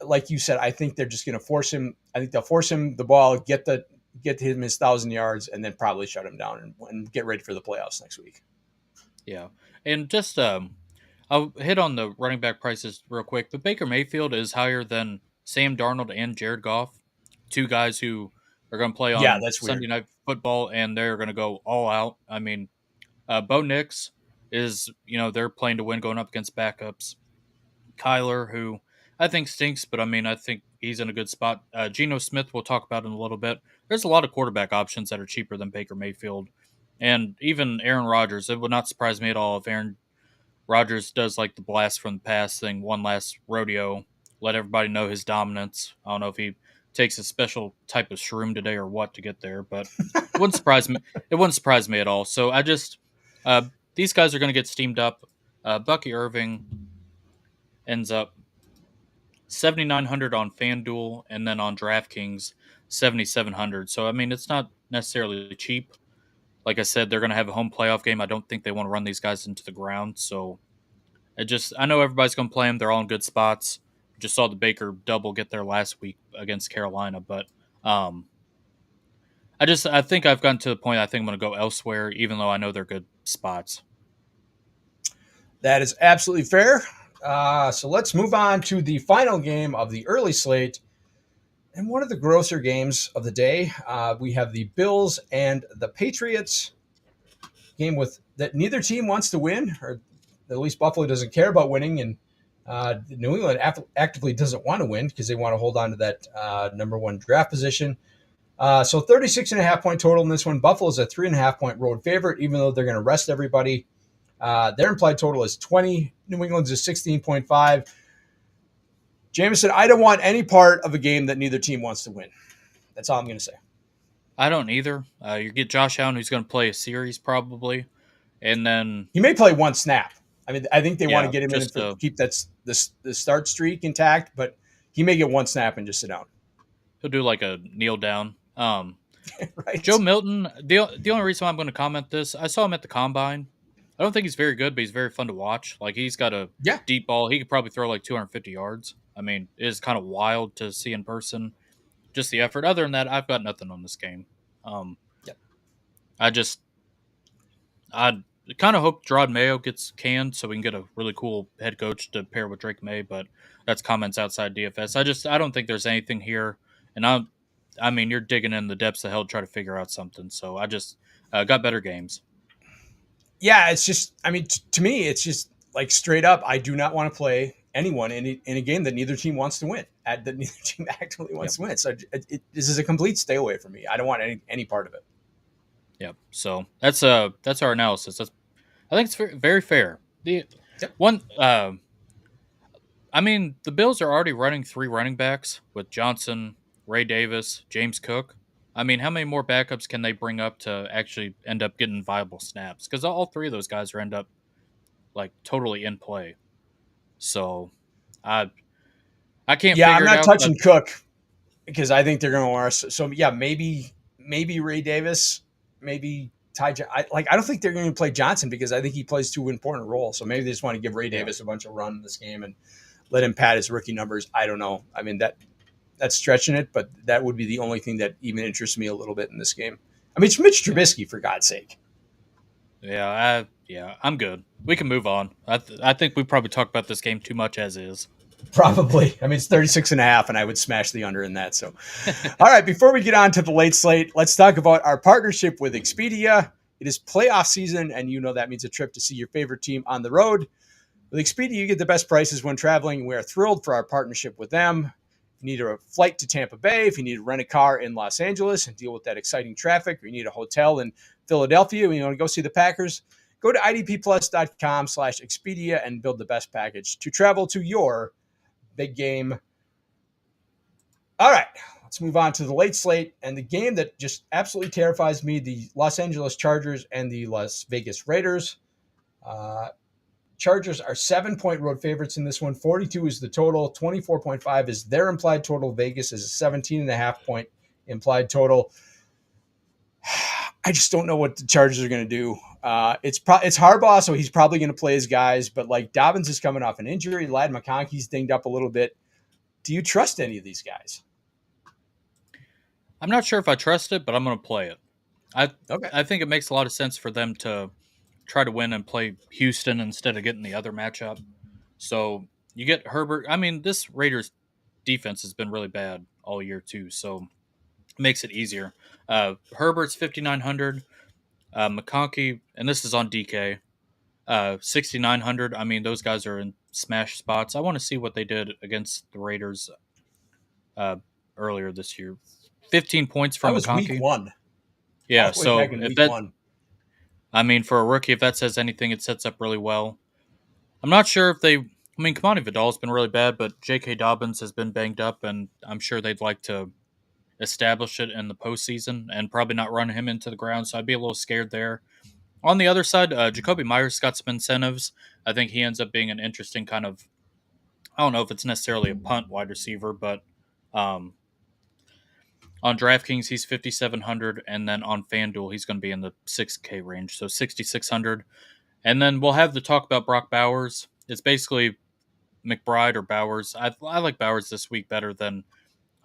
like you said, I think they're just going to force him. I think they'll force him the ball, get him his 1,000 yards, and then probably shut him down and get ready for the playoffs next week. Yeah, and just I'll hit on the running back prices real quick. But Baker Mayfield is higher than Sam Darnold and Jared Goff, two guys who are going to play Yeah, on that's Sunday weird. Night Football, and they're going to go all out. I mean, Bo Nix is, they're playing to win, going up against backups. Kyler, who I think stinks, but I mean, I think he's in a good spot. Geno Smith, we'll talk about in a little bit. There's a lot of quarterback options that are cheaper than Baker Mayfield. And even Aaron Rodgers, it would not surprise me at all if Aaron Rodgers does like the blast from the past thing, one last rodeo, let everybody know his dominance. I don't know if he takes a special type of shroom today or what to get there, but it wouldn't surprise me. It wouldn't surprise me at all. So I just these guys are going to get steamed up. Bucky Irving ends up 7,900 on FanDuel and then on DraftKings 7,700. So I mean, it's not necessarily cheap. Like I said, they're going to have a home playoff game. I don't think they want to run these guys into the ground. So I know everybody's going to play them. They're all in good spots. Just saw the Baker double get there last week against Carolina, but um, I think I've gotten to the point. I think I'm going to go elsewhere, even though I know they're good spots. That is absolutely fair. So let's move on to the final game of the early slate. And one of the grosser games of the day, we have the Bills and the Patriots game with that neither team wants to win, or at least Buffalo doesn't care about winning, and New England actively doesn't want to win because they want to hold on to that number one draft position. So 36.5 point total in this one. Buffalo's a 3.5 point road favorite, even though they're going to rest everybody. Their implied total is 20. New England's is 16.5. Jameson, I don't want any part of a game that neither team wants to win. That's all I'm going to say. I don't either. You get Josh Allen, who's going to play a series probably, and then He may play one snap. I mean, I think they want to get him in just to keep the start streak intact, but he may get one snap and just sit down. he'll do like a kneel down. Right? Joe Milton. The only reason why I'm going to comment this, I saw him at the combine. I don't think he's very good, but he's very fun to watch. Like he's got a Yeah. deep ball. He could probably throw like 250 yards. I mean, it is kind of wild to see in person. Just the effort. Other than that, I've got nothing on this game. Yep. I kind of hope Gerard Mayo gets canned so we can get a really cool head coach to pair with Drake May, but that's comments outside DFS. I don't think there's anything here, and I mean, you're digging in the depths of hell to try to figure out something. So I just got better games. Yeah, it's just, I mean, to me, it's just like straight up, I do not want to play anyone in a game that neither team wants to win, that neither team actively wants to win. So this is a complete stay away from me. I don't want any part of it. Yep. So that's our analysis. I think it's very fair. The Yep. one, I mean, the Bills are already running 3 running backs with Johnson, Ray Davis, James Cook. I mean, how many more backups can they bring up to actually end up getting viable snaps? Because all 3 of those guys are end up like totally in play. So, I can't Yeah, I'm figure it not out. But touching Cook because I think they're going to want to. So yeah, maybe Ray Davis, maybe I don't think they're going to play Johnson because I think he plays too important a role. So maybe they just want to give Ray Davis a bunch of run in this game and let him pad his rookie numbers. I don't know. I mean that's stretching it, but that would be the only thing that even interests me a little bit in this game. I mean, it's Mitch Trubisky, for God's sake. yeah, I'm good. We can move on. I think we probably talked about this game too much as is. Probably. I mean, it's 36.5, and I would smash the under in that. So, all right, before we get on to the late slate, let's talk about our partnership with Expedia. It is playoff season, and you know that means a trip to see your favorite team on the road. With Expedia, you get the best prices when traveling, and we are thrilled for our partnership with them. If you need a flight to Tampa Bay, if you need to rent a car in Los Angeles and deal with that exciting traffic, or you need a hotel in Philadelphia and you want to go see the Packers, go to idpplus.com/Expedia and build the best package to travel to your big game. All right, let's move on to the late slate and the game that just absolutely terrifies me, the Los Angeles Chargers and the Las Vegas Raiders. Chargers are 7-point road favorites in this one. 42 is the total. 24.5 is their implied total. Vegas is a 17.5-point implied total. I just don't know what the Chargers are going to do. It's Harbaugh, so he's probably going to play his guys, but like Dobbins is coming off an injury. Ladd McConkey's dinged up a little bit. Do you trust any of these guys? I'm not sure if I trust it, but I'm going to play it. Okay. I think it makes a lot of sense for them to try to win and play Houston instead of getting the other matchup. So you get Herbert. I mean, this Raiders defense has been really bad all year too, so it makes it easier. Herbert's 5,900. McConkey, and this is on DK, 6,900. I mean, those guys are in smash spots. I want to see what they did against the Raiders earlier this year. 15 points from That was McConkey. week 1. Yeah, All the way so back in if week that, 1. I mean, for a rookie, if that says anything, it sets up really well. I'm not sure if they. I mean, Kamani Vidal's been really bad, but J.K. Dobbins has been banged up, and I'm sure they'd like to establish it in the postseason and probably not run him into the ground. So I'd be a little scared there. On the other side, Jacoby Myers got some incentives. I think he ends up being an interesting kind of. I don't know if it's necessarily a punt wide receiver, but on On DraftKings, he's 5,700, and then on FanDuel, he's going to be in the 6K range, so 6,600. And then we'll have the talk about Brock Bowers. It's basically McBride or Bowers. I like Bowers this week better than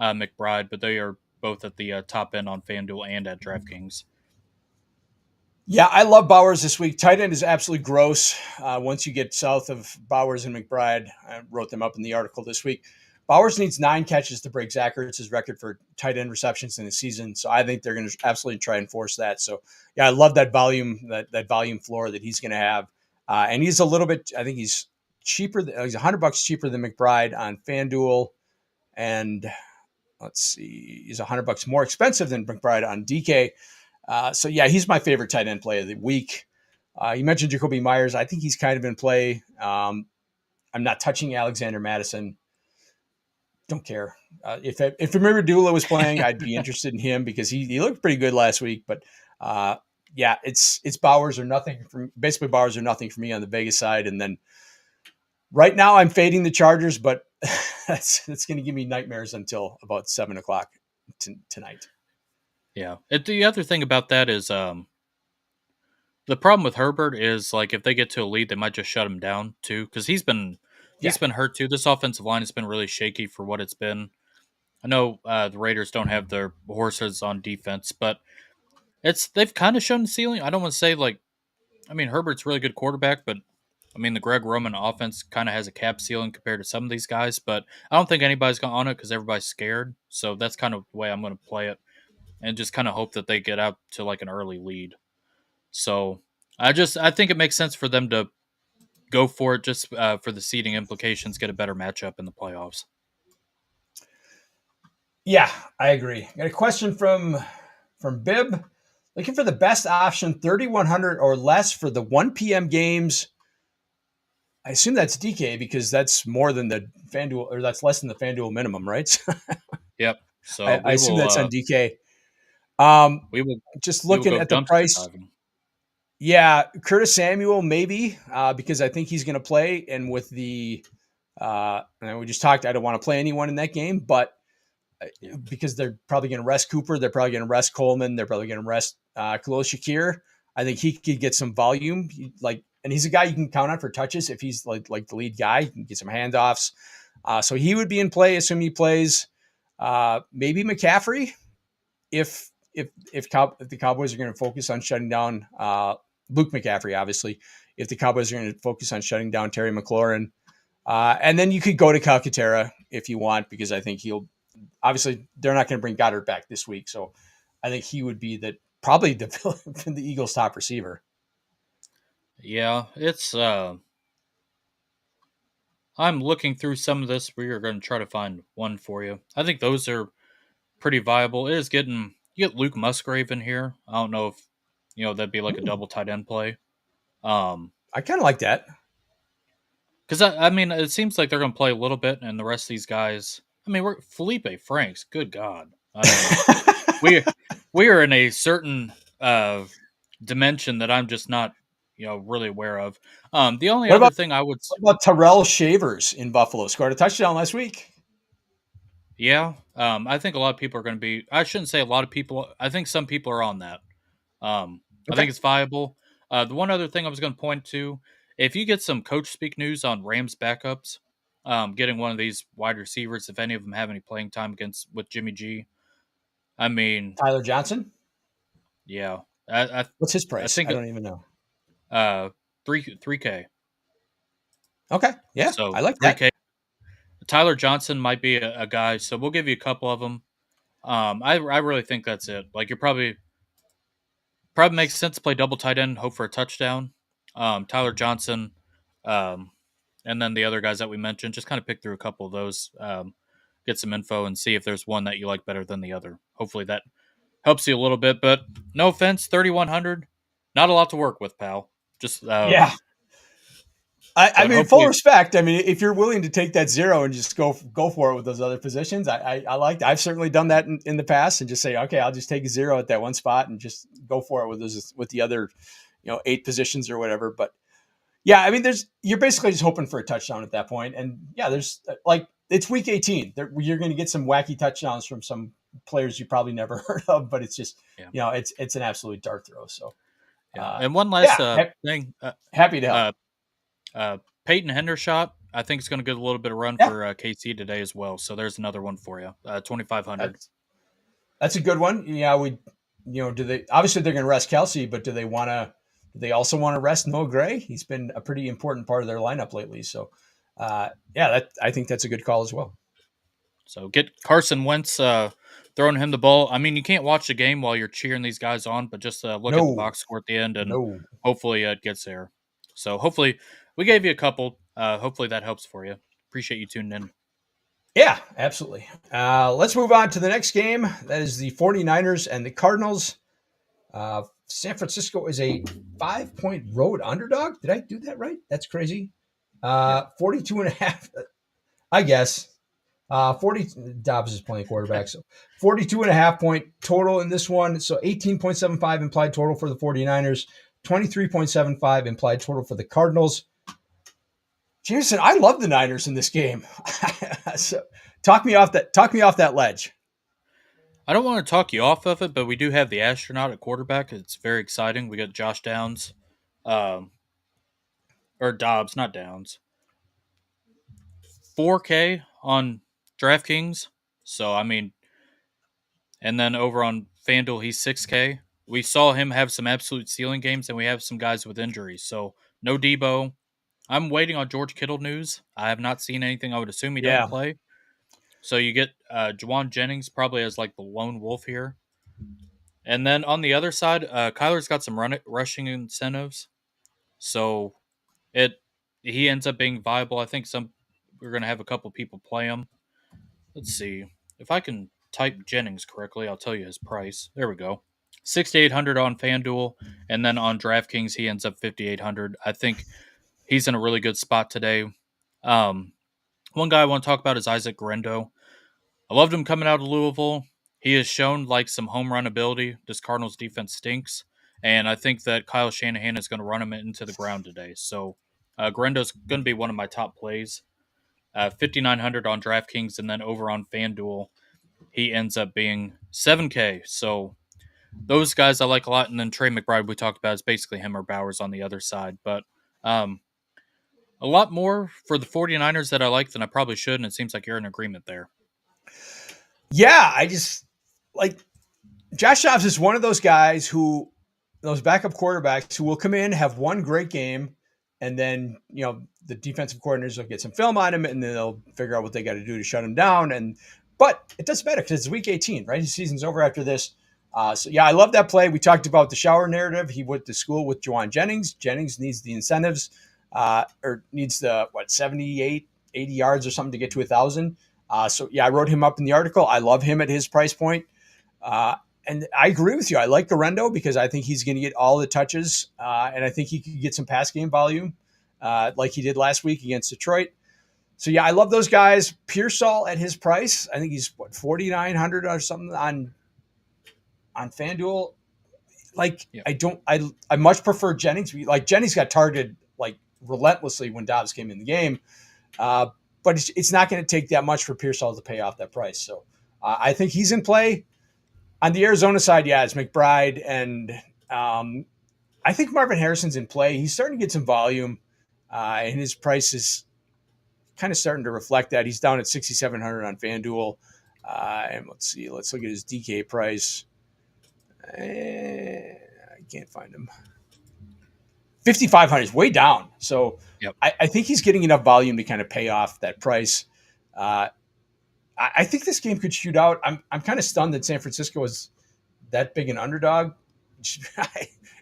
McBride, but they are both at the top end on FanDuel and at DraftKings. Yeah, I love Bowers this week. Tight end is absolutely gross. Once you get south of Bowers and McBride, I wrote them up in the article this week. Bowers needs 9 catches to break Zach Ertz's record for tight end receptions in the season. So I think they're going to absolutely try and force that. So yeah, I love that volume, that volume floor that he's going to have. And he's a little bit, I think he's cheaper. He's $100 cheaper than McBride on FanDuel. And let's see, he's $100 more expensive than McBride on DK. So yeah, he's my favorite tight end play of the week. You mentioned Jacoby Myers. I think he's kind of in play. I'm not touching Alexander Madison. Don't care. If Amiradula was playing, I'd be interested in him because he looked pretty good last week. But yeah, it's Bowers or nothing. Basically, Bowers or nothing for me on the Vegas side. And then right now, I'm fading the Chargers, but that's going to give me nightmares until about 7:00 tonight. Yeah. The other thing about that is the problem with Herbert is like if they get to a lead, they might just shut him down too because he's been hurt too. This offensive line has been really shaky for what it's been. I know the Raiders don't have their horses on defense, but they've kind of shown the ceiling. I don't want to say Herbert's a really good quarterback, but the Greg Roman offense kind of has a cap ceiling compared to some of these guys. But I don't think anybody's going on it because everybody's scared. So that's kind of the way I'm going to play it, and just kind of hope that they get out to like an early lead. So I think it makes sense for them to go for it just for the seeding implications, get a better matchup in the playoffs. Yeah, I agree. Got a question from Bib. Looking for the best option, 3,100 or less for the 1 p.m. games. I assume that's DK because that's more than the FanDuel, or that's less than the FanDuel minimum, right? Yep. So I assume that's on DK. We will just we will looking go at the dumpster price. diving. Yeah, Curtis Samuel maybe because I think he's going to play, and with the we just talked, I don't want to play anyone in that game, but because they're probably going to rest Cooper, they're probably going to rest Coleman, they're probably going to rest Khalil Shakir. I think he could get some volume, and he's a guy you can count on for touches if he's like the lead guy. He can get some handoffs, so he would be in play, assuming he plays. Maybe McCaffrey if the Cowboys are going to focus on shutting down Luke McCaffrey, obviously, if the Cowboys are going to focus on shutting down Terry McLaurin. And then you could go to Calcaterra if you want, because I think obviously they're not going to bring Goddard back this week. So I think he would be probably the Eagles' top receiver. Yeah, it's I'm looking through some of this. We are going to try to find one for you. I think those are pretty viable. It is you get Luke Musgrave in here. I don't know if that'd be like a double tight end play. I kind of like that because it seems like they're going to play a little bit, and the rest of these guys. We're Felipe Franks. Good God, we are in a certain dimension that I'm just not really aware of. The only other thing I would. What about Terrell Shavers in Buffalo? Scored a touchdown last week. Yeah, I think a lot of people are going to be. I shouldn't say a lot of people. I think some people are on that. Okay. I think it's viable. The one other thing I was going to point to, if you get some coach speak news on Rams backups, getting one of these wide receivers, if any of them have any playing time with Jimmy G, Tyler Johnson. Yeah, what's his price? I don't even know. 3K. Okay, yeah, so I like 3K. That. Tyler Johnson might be a guy, so we'll give you a couple of them. I really think that's it. Like, you're probably makes sense to play double tight end, hope for a touchdown. Tyler Johnson, and then the other guys that we mentioned. Just kind of pick through a couple of those, get some info, and see if there's one that you like better than the other. Hopefully that helps you a little bit. But no offense, 3,100, not a lot to work with, pal. Just yeah. I mean, full respect. I mean, if you're willing to take that zero and just go for it with those other positions, I like that. I've certainly done that in the past and just say, okay, I'll just take a zero at that one spot and just go for it with the other, 8 positions or whatever. But yeah, I mean, you're basically just hoping for a touchdown at that point. And yeah, there's it's week 18. You're going to get some wacky touchdowns from some players you probably never heard of, but it's just, Yeah. it's an absolute dart throw. So, Yeah. And one last yeah, thing. happy to help. Uh, Peyton Hendershot, I think is going to get a little bit of run Yeah, for KC today as well. So there's another one for you. 2,500. that's a good one. Yeah, do they obviously they're going to rest Kelsey, but do they also want to rest Noah Gray? He's been a pretty important part of their lineup lately. So, yeah, I think that's a good call as well. So get Carson Wentz throwing him the ball. I mean, you can't watch the game while you're cheering these guys on, but just look at the No, box score at the end, and no. hopefully it gets there. So hopefully we gave you a couple. Hopefully that helps for you. Appreciate you tuning in. Yeah, absolutely. Let's move on to the next game. That is the 49ers and the Cardinals. San Francisco is a 5-point road underdog. Did I do that right? That's crazy. 42 and a half, I guess. 40 Dobbs is playing quarterback. So 42 and a half point total in this one. So 18.75 implied total for the 49ers, 23.75 implied total for the Cardinals. Jameson, I love the Niners in this game. So talk me off that ledge. I don't want to talk you off of it, but we do have the astronaut at quarterback. It's very exciting. We got Josh Downs, or Dobbs, not Downs. 4K on DraftKings. So I mean, and then over on FanDuel, he's 6K. We saw him have some absolute ceiling games, and we have some guys with injuries. So no Debo. I'm waiting on George Kittle news. I have not seen anything. I would assume he don't Yeah. play. So you get Juwan Jennings probably as like the lone wolf here. And then on the other side, Kyler's got some rushing incentives. So it he ends up being viable. I think we're going to have a couple people play him. Let's see. If I can type Jennings correctly, I'll tell you his price. There we go. 6,800 on FanDuel, and then on DraftKings he ends up 5,800. I think he's in a really good spot today. One guy I want to talk about is Isaac Guerendo. I loved him coming out of Louisville. He has shown like some home run ability. This Cardinals defense stinks, and I think that Kyle Shanahan is going to run him into the ground today. So Guerendo's going to be one of my top plays. 5,900 on DraftKings, and then over on FanDuel, he ends up being 7K. So those guys I like a lot. And then Trey McBride, we talked about, is basically him or Bowers on the other side. But a lot more for the 49ers that I like than I probably should. And it seems like you're in agreement there. Yeah, I just like Josh Dobbs is one of those guys those backup quarterbacks who will come in, have one great game, and then, the defensive coordinators will get some film on him, and then they'll figure out what they got to do to shut him down. But it doesn't matter because it's week 18, right? His season's over after this. So, yeah, I love that play. We talked about the shower narrative. He went to school with Juwan Jennings. Jennings needs the incentives, or needs 78, 80 yards or something to get to 1,000. So, yeah, I wrote him up in the article. I love him at his price point. And I agree with you. I like Guerendo because I think he's going to get all the touches, and I think he could get some pass game volume like he did last week against Detroit. So, yeah, I love those guys. Pearsall at his price, I think he's, 4,900 or something on FanDuel. Like, Yeah. I much prefer Jennings. Like, Jennings got targeted, like, relentlessly when Dobbs came in the game. But it's not going to take that much for Pearsall to pay off that price. So, I think he's in play. On the Arizona side, yeah, it's McBride, and I think Marvin Harrison's in play. He's starting to get some volume, and his price is kind of starting to reflect that. He's down at 6,700 on FanDuel. And let's look at his DK price. I can't find him. 5,500 is way down. So Yep. I think he's getting enough volume to kind of pay off that price. I think this game could shoot out. I'm kind of stunned that San Francisco is that big an underdog.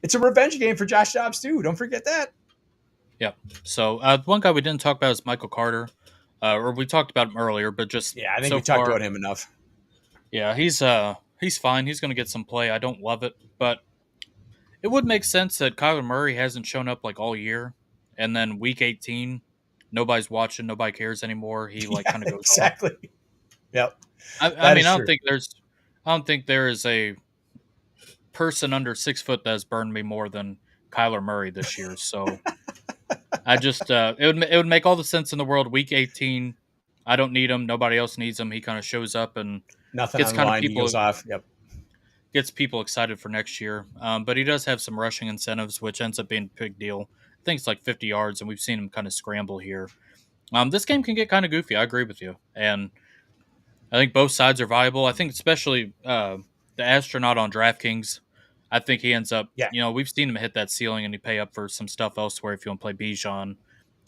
It's a revenge game for Josh Dobbs too. Don't forget that. Yeah. So one guy we didn't talk about is Michael Carter, or we talked about him earlier, but just I think so we talked far, about him enough. Yeah, he's fine. He's going to get some play. I don't love it, but it would make sense that Kyler Murray hasn't shown up like all year, and then week 18, nobody's watching, nobody cares anymore. He kind of goes exactly. off. Yep. I mean, I don't think there is a person under 6 foot that has burned me more than Kyler Murray this year. So I just it would make all the sense in the world. Week 18, I don't need him. Nobody else needs him. He kind of shows up and Nothing Gets on the kind of line. He goes people off. Yep. gets people excited for next year. But he does have some rushing incentives, which ends up being a big deal. I think it's like 50 yards, and we've seen him kind of scramble here. This game can get kind of goofy. I agree with you, and I think both sides are viable. I think especially the astronaut on DraftKings. I think he ends up. Yeah. We've seen him hit that ceiling, and he pay up for some stuff elsewhere if you want to play Bijan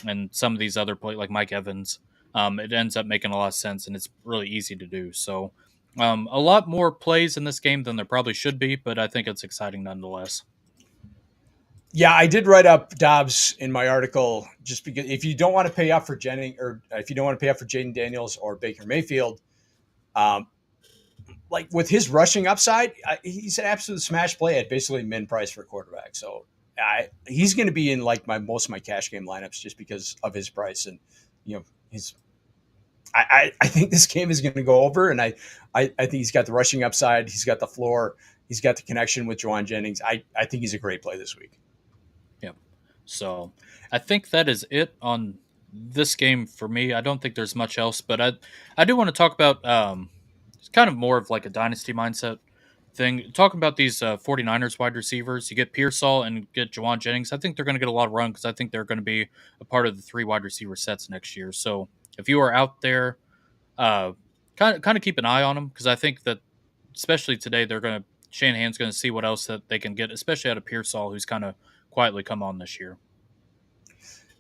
and some of these other play like Mike Evans. It ends up making a lot of sense, and it's really easy to do. So, a lot more plays in this game than there probably should be, but I think it's exciting nonetheless. Yeah, I did write up Dobbs in my article just because if you don't want to pay up for Jennings or if you don't want to pay up for Jaden Daniels or Baker Mayfield, um, like with his rushing upside, he's an absolute smash play at basically min price for a quarterback. So he's going to be in like most of my cash game lineups just because of his price and his. I think this game is going to go over, and I think he's got the rushing upside, he's got the floor, he's got the connection with Juwan Jennings. I think he's a great play this week. Yep. So I think that is it on this game for me. I don't think there's much else, but I do want to talk about it's kind of more of like a dynasty mindset thing. Talking about these 49ers wide receivers, you get Pearsall and get Jawan Jennings. I think they're going to get a lot of run because I think they're going to be a part of the 3 wide receiver sets next year. So if you are out there, uh, kind of keep an eye on them because I think that especially today Shanahan's going to see what else that they can get, especially out of Pearsall, who's kind of quietly come on this year.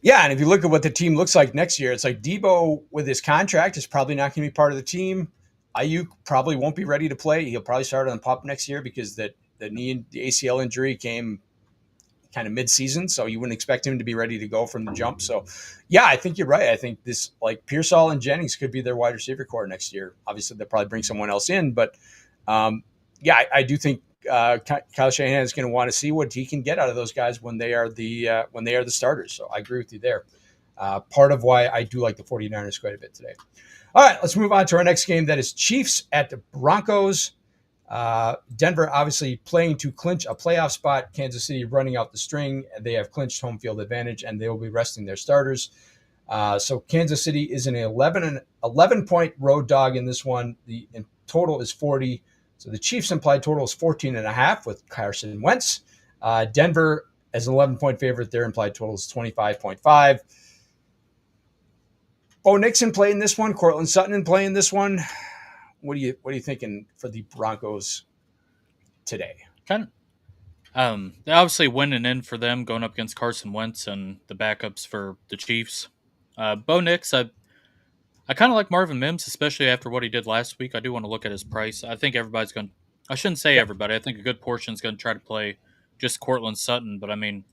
Yeah, and if you look at what the team looks like next year, it's like Debo with his contract is probably not going to be part of the team. Ayuk probably won't be ready to play. He'll probably start on PUP next year because the knee, the ACL injury came kind of mid-season, so you wouldn't expect him to be ready to go from the jump. So, yeah, I think you're right. I think this like Pearsall and Jennings could be their wide receiver core next year. Obviously, they'll probably bring someone else in, but yeah, I do think Kyle Shanahan is going to want to see what he can get out of those guys when they are the starters. So I agree with you there. Part of why I do like the 49ers quite a bit today. All right, let's move on to our next game. That is Chiefs at the Broncos. Denver obviously playing to clinch a playoff spot. Kansas City running out the string. They have clinched home field advantage, and they will be resting their starters. So Kansas City is an 11-point road dog in this one. The total is 40. So the Chiefs implied total is 14.5 with Carson Wentz. Denver as an 11-point favorite. Their implied total is 25.5. Bo Nixon playing this one. Cortland Sutton playing this one. What are you thinking for the Broncos today? Kind of, they obviously winning in for them going up against Carson Wentz and the backups for the Chiefs. Bo Nix, I kind of like Marvin Mims, especially after what he did last week. I do want to look at his price. I think everybody's going to, I shouldn't say everybody, I think a good portion is going to try to play just Cortland Sutton. But I mean,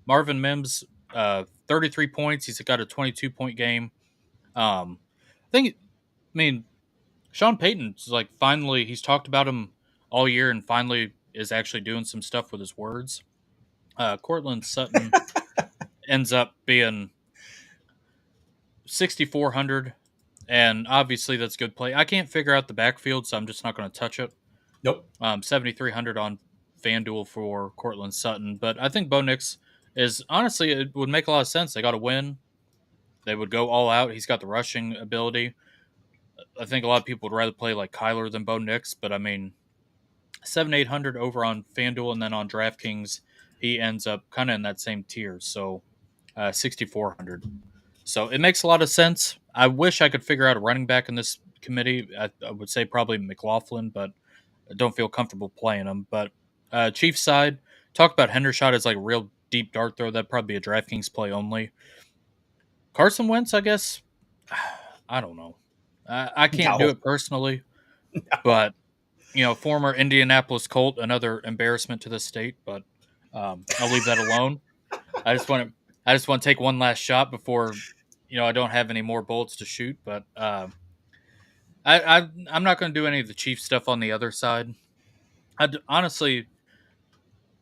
Marvin Mims, 33 points. He's got a 22-point game. I mean, Sean Payton's like finally, he's talked about him all year and finally is actually doing some stuff with his words. Cortland Sutton ends up being 6,400. And obviously, that's good play. I can't figure out the backfield, so I'm just not going to touch it. Nope. 7,300 on FanDuel for Cortland Sutton. But I think Bo Nix is honestly, it would make a lot of sense. They got to win. They would go all out. He's got the rushing ability. I think a lot of people would rather play like Kyler than Bo Nix. But I mean, 7,800 over on FanDuel and then on DraftKings, he ends up kind of in that same tier. So 6,400. So it makes a lot of sense. I wish I could figure out a running back in this committee. I would say probably McLaughlin, but I don't feel comfortable playing him. But Chiefs side, talk about Hendershot as like a real deep dart throw. That'd probably be a DraftKings play only. Carson Wentz, I guess. I don't know. I can't do it personally, but former Indianapolis Colt, another embarrassment to the state. But I'll leave that alone. I just want to take one last shot before I don't have any more bullets to shoot. But I'm not going to do any of the Chiefs stuff on the other side. Honestly,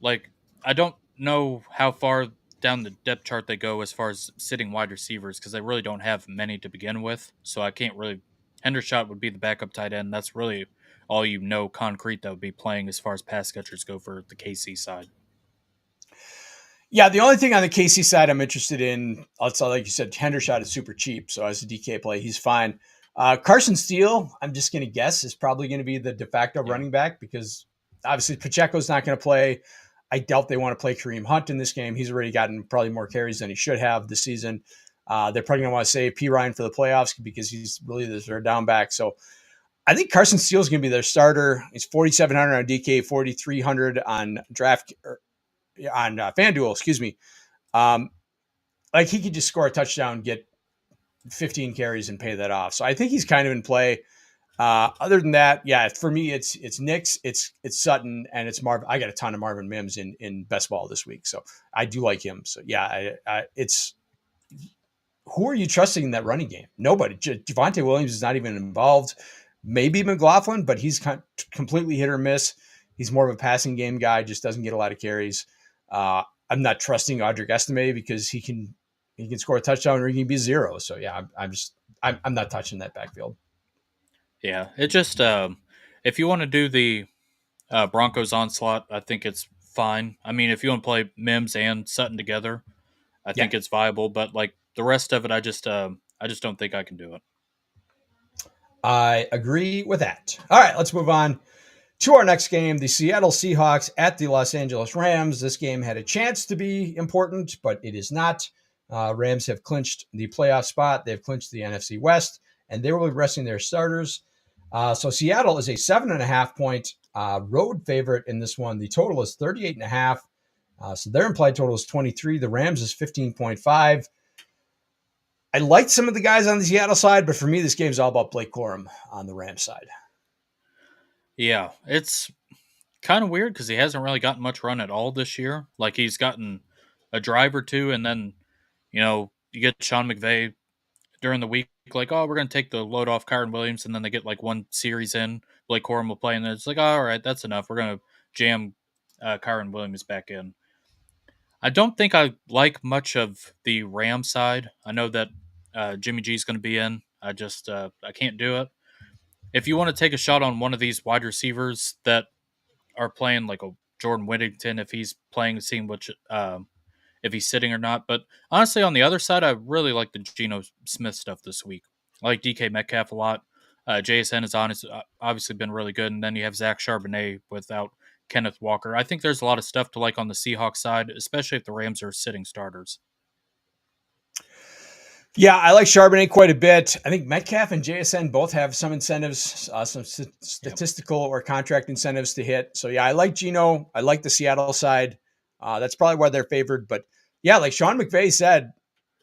like I don't know how far down the depth chart they go as far as sitting wide receivers because they really don't have many to begin with. So I can't really. Hendershot would be the backup tight end. That's really all concrete that would be playing as far as pass catchers go for the KC side. Yeah, the only thing on the KC side I'm interested in, also like you said, Hendershot is super cheap. So as a DK play, he's fine. Carson Steele, I'm just going to guess, is probably going to be the de facto Yeah. running back because obviously Pacheco's not going to play. I doubt they want to play Kareem Hunt in this game. He's already gotten probably more carries than he should have this season. They're probably going to want to save P. Ryan for the playoffs because he's really their down back. So I think Carson Steele is going to be their starter. He's 4,700 on DK, 4,300 on FanDuel. Excuse me. Um, like he could just score a touchdown, get 15 carries, and pay that off. So I think he's kind of in play. Other than that, yeah, for me, it's Knicks, it's Sutton, and it's Marvin. I got a ton of Marvin Mims in best ball this week, so I do like him. So yeah, it's who are you trusting in that running game? Nobody. Javonte Williams is not even involved. Maybe McLaughlin, but he's completely hit or miss. He's more of a passing game guy, just doesn't get a lot of carries. I'm not trusting Audric Estime because he can score a touchdown or he can be zero. So yeah, I'm not touching that backfield. Yeah, it just if you want to do the Broncos onslaught, I think it's fine. I mean, if you want to play Mims and Sutton together, I Yeah, think it's viable. But like the rest of it, I just don't think I can do it. I agree with that. All right, let's move on to our next game, the Seattle Seahawks at the Los Angeles Rams. This game had a chance to be important, but it is not. Rams have clinched the playoff spot. They've clinched the NFC West, and they will be resting their starters. So Seattle is a 7.5 point road favorite in this one. The total is 38.5. So their implied total is 23. The Rams is 15.5. I liked some of the guys on the Seattle side, but for me, this game is all about Blake Corum on the Rams side. Yeah, it's kind of weird because he hasn't really gotten much run at all this year. Like he's gotten a drive or two, and then you get Sean McVay during the week, like, oh, we're going to take the load off Kyron Williams, and then they get like one series in. Blake Corum will play, and then it's like, oh, all right, that's enough. We're going to jam Kyron Williams back in. I don't think I like much of the Ram side. I know that Jimmy G is going to be in. I can't do it. If you want to take a shot on one of these wide receivers that are playing, like a Jordan Whittington, if he's playing, seeing which if he's sitting or not. But honestly, on the other side, I really like the Geno Smith stuff this week. I like DK Metcalf a lot. JSN is obviously been really good, and then you have Zach Charbonnet without Kenneth Walker. I think there's a lot of stuff to like on the Seahawks side, especially if the Rams are sitting starters. Yeah, I like Charbonnet quite a bit. I think Metcalf and JSN both have some incentives, some statistical or contract incentives to hit. So yeah, I like Geno. I like the Seattle side. That's probably why they're favored. But yeah, like Sean McVay said,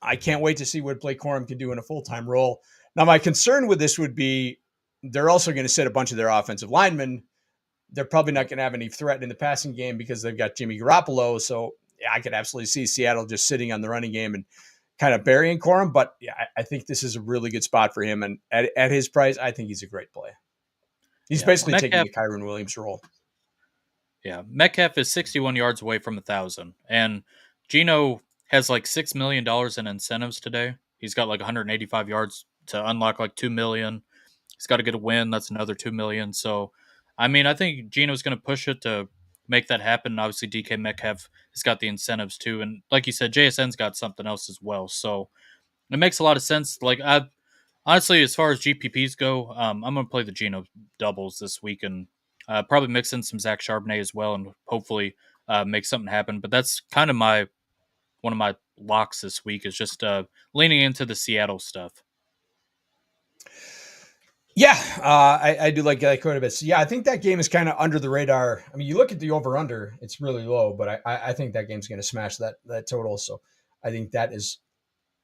I can't wait to see what Blake Corum can do in a full-time role. Now, my concern with this would be they're also going to sit a bunch of their offensive linemen. They're probably not going to have any threat in the passing game because they've got Jimmy Garoppolo. So yeah, I could absolutely see Seattle just sitting on the running game and kind of burying Corum. But yeah, I think this is a really good spot for him. And at his price, I think he's a great play. He's basically taking a Kyron Williams role. Yeah, Metcalf is 61 yards away from 1,000, and Geno has like $6 million in incentives today. He's got like 185 yards to unlock like 2 million. He's got to get a win. That's another 2 million. So, I mean, I think Geno's going to push it to make that happen. And obviously, DK Metcalf has got the incentives too, and like you said, JSN's got something else as well. So it makes a lot of sense. Like I honestly, as far as GPPs go, I'm going to play the Geno doubles this week and probably mix in some Zach Charbonnet as well, and hopefully make something happen. But that's kind of one of my locks this week is just leaning into the Seattle stuff. Yeah, I do like that quite a bit. So yeah, I think that game is kind of under the radar. I mean, you look at the over under; it's really low, but I think that game's going to smash that total. So I think that is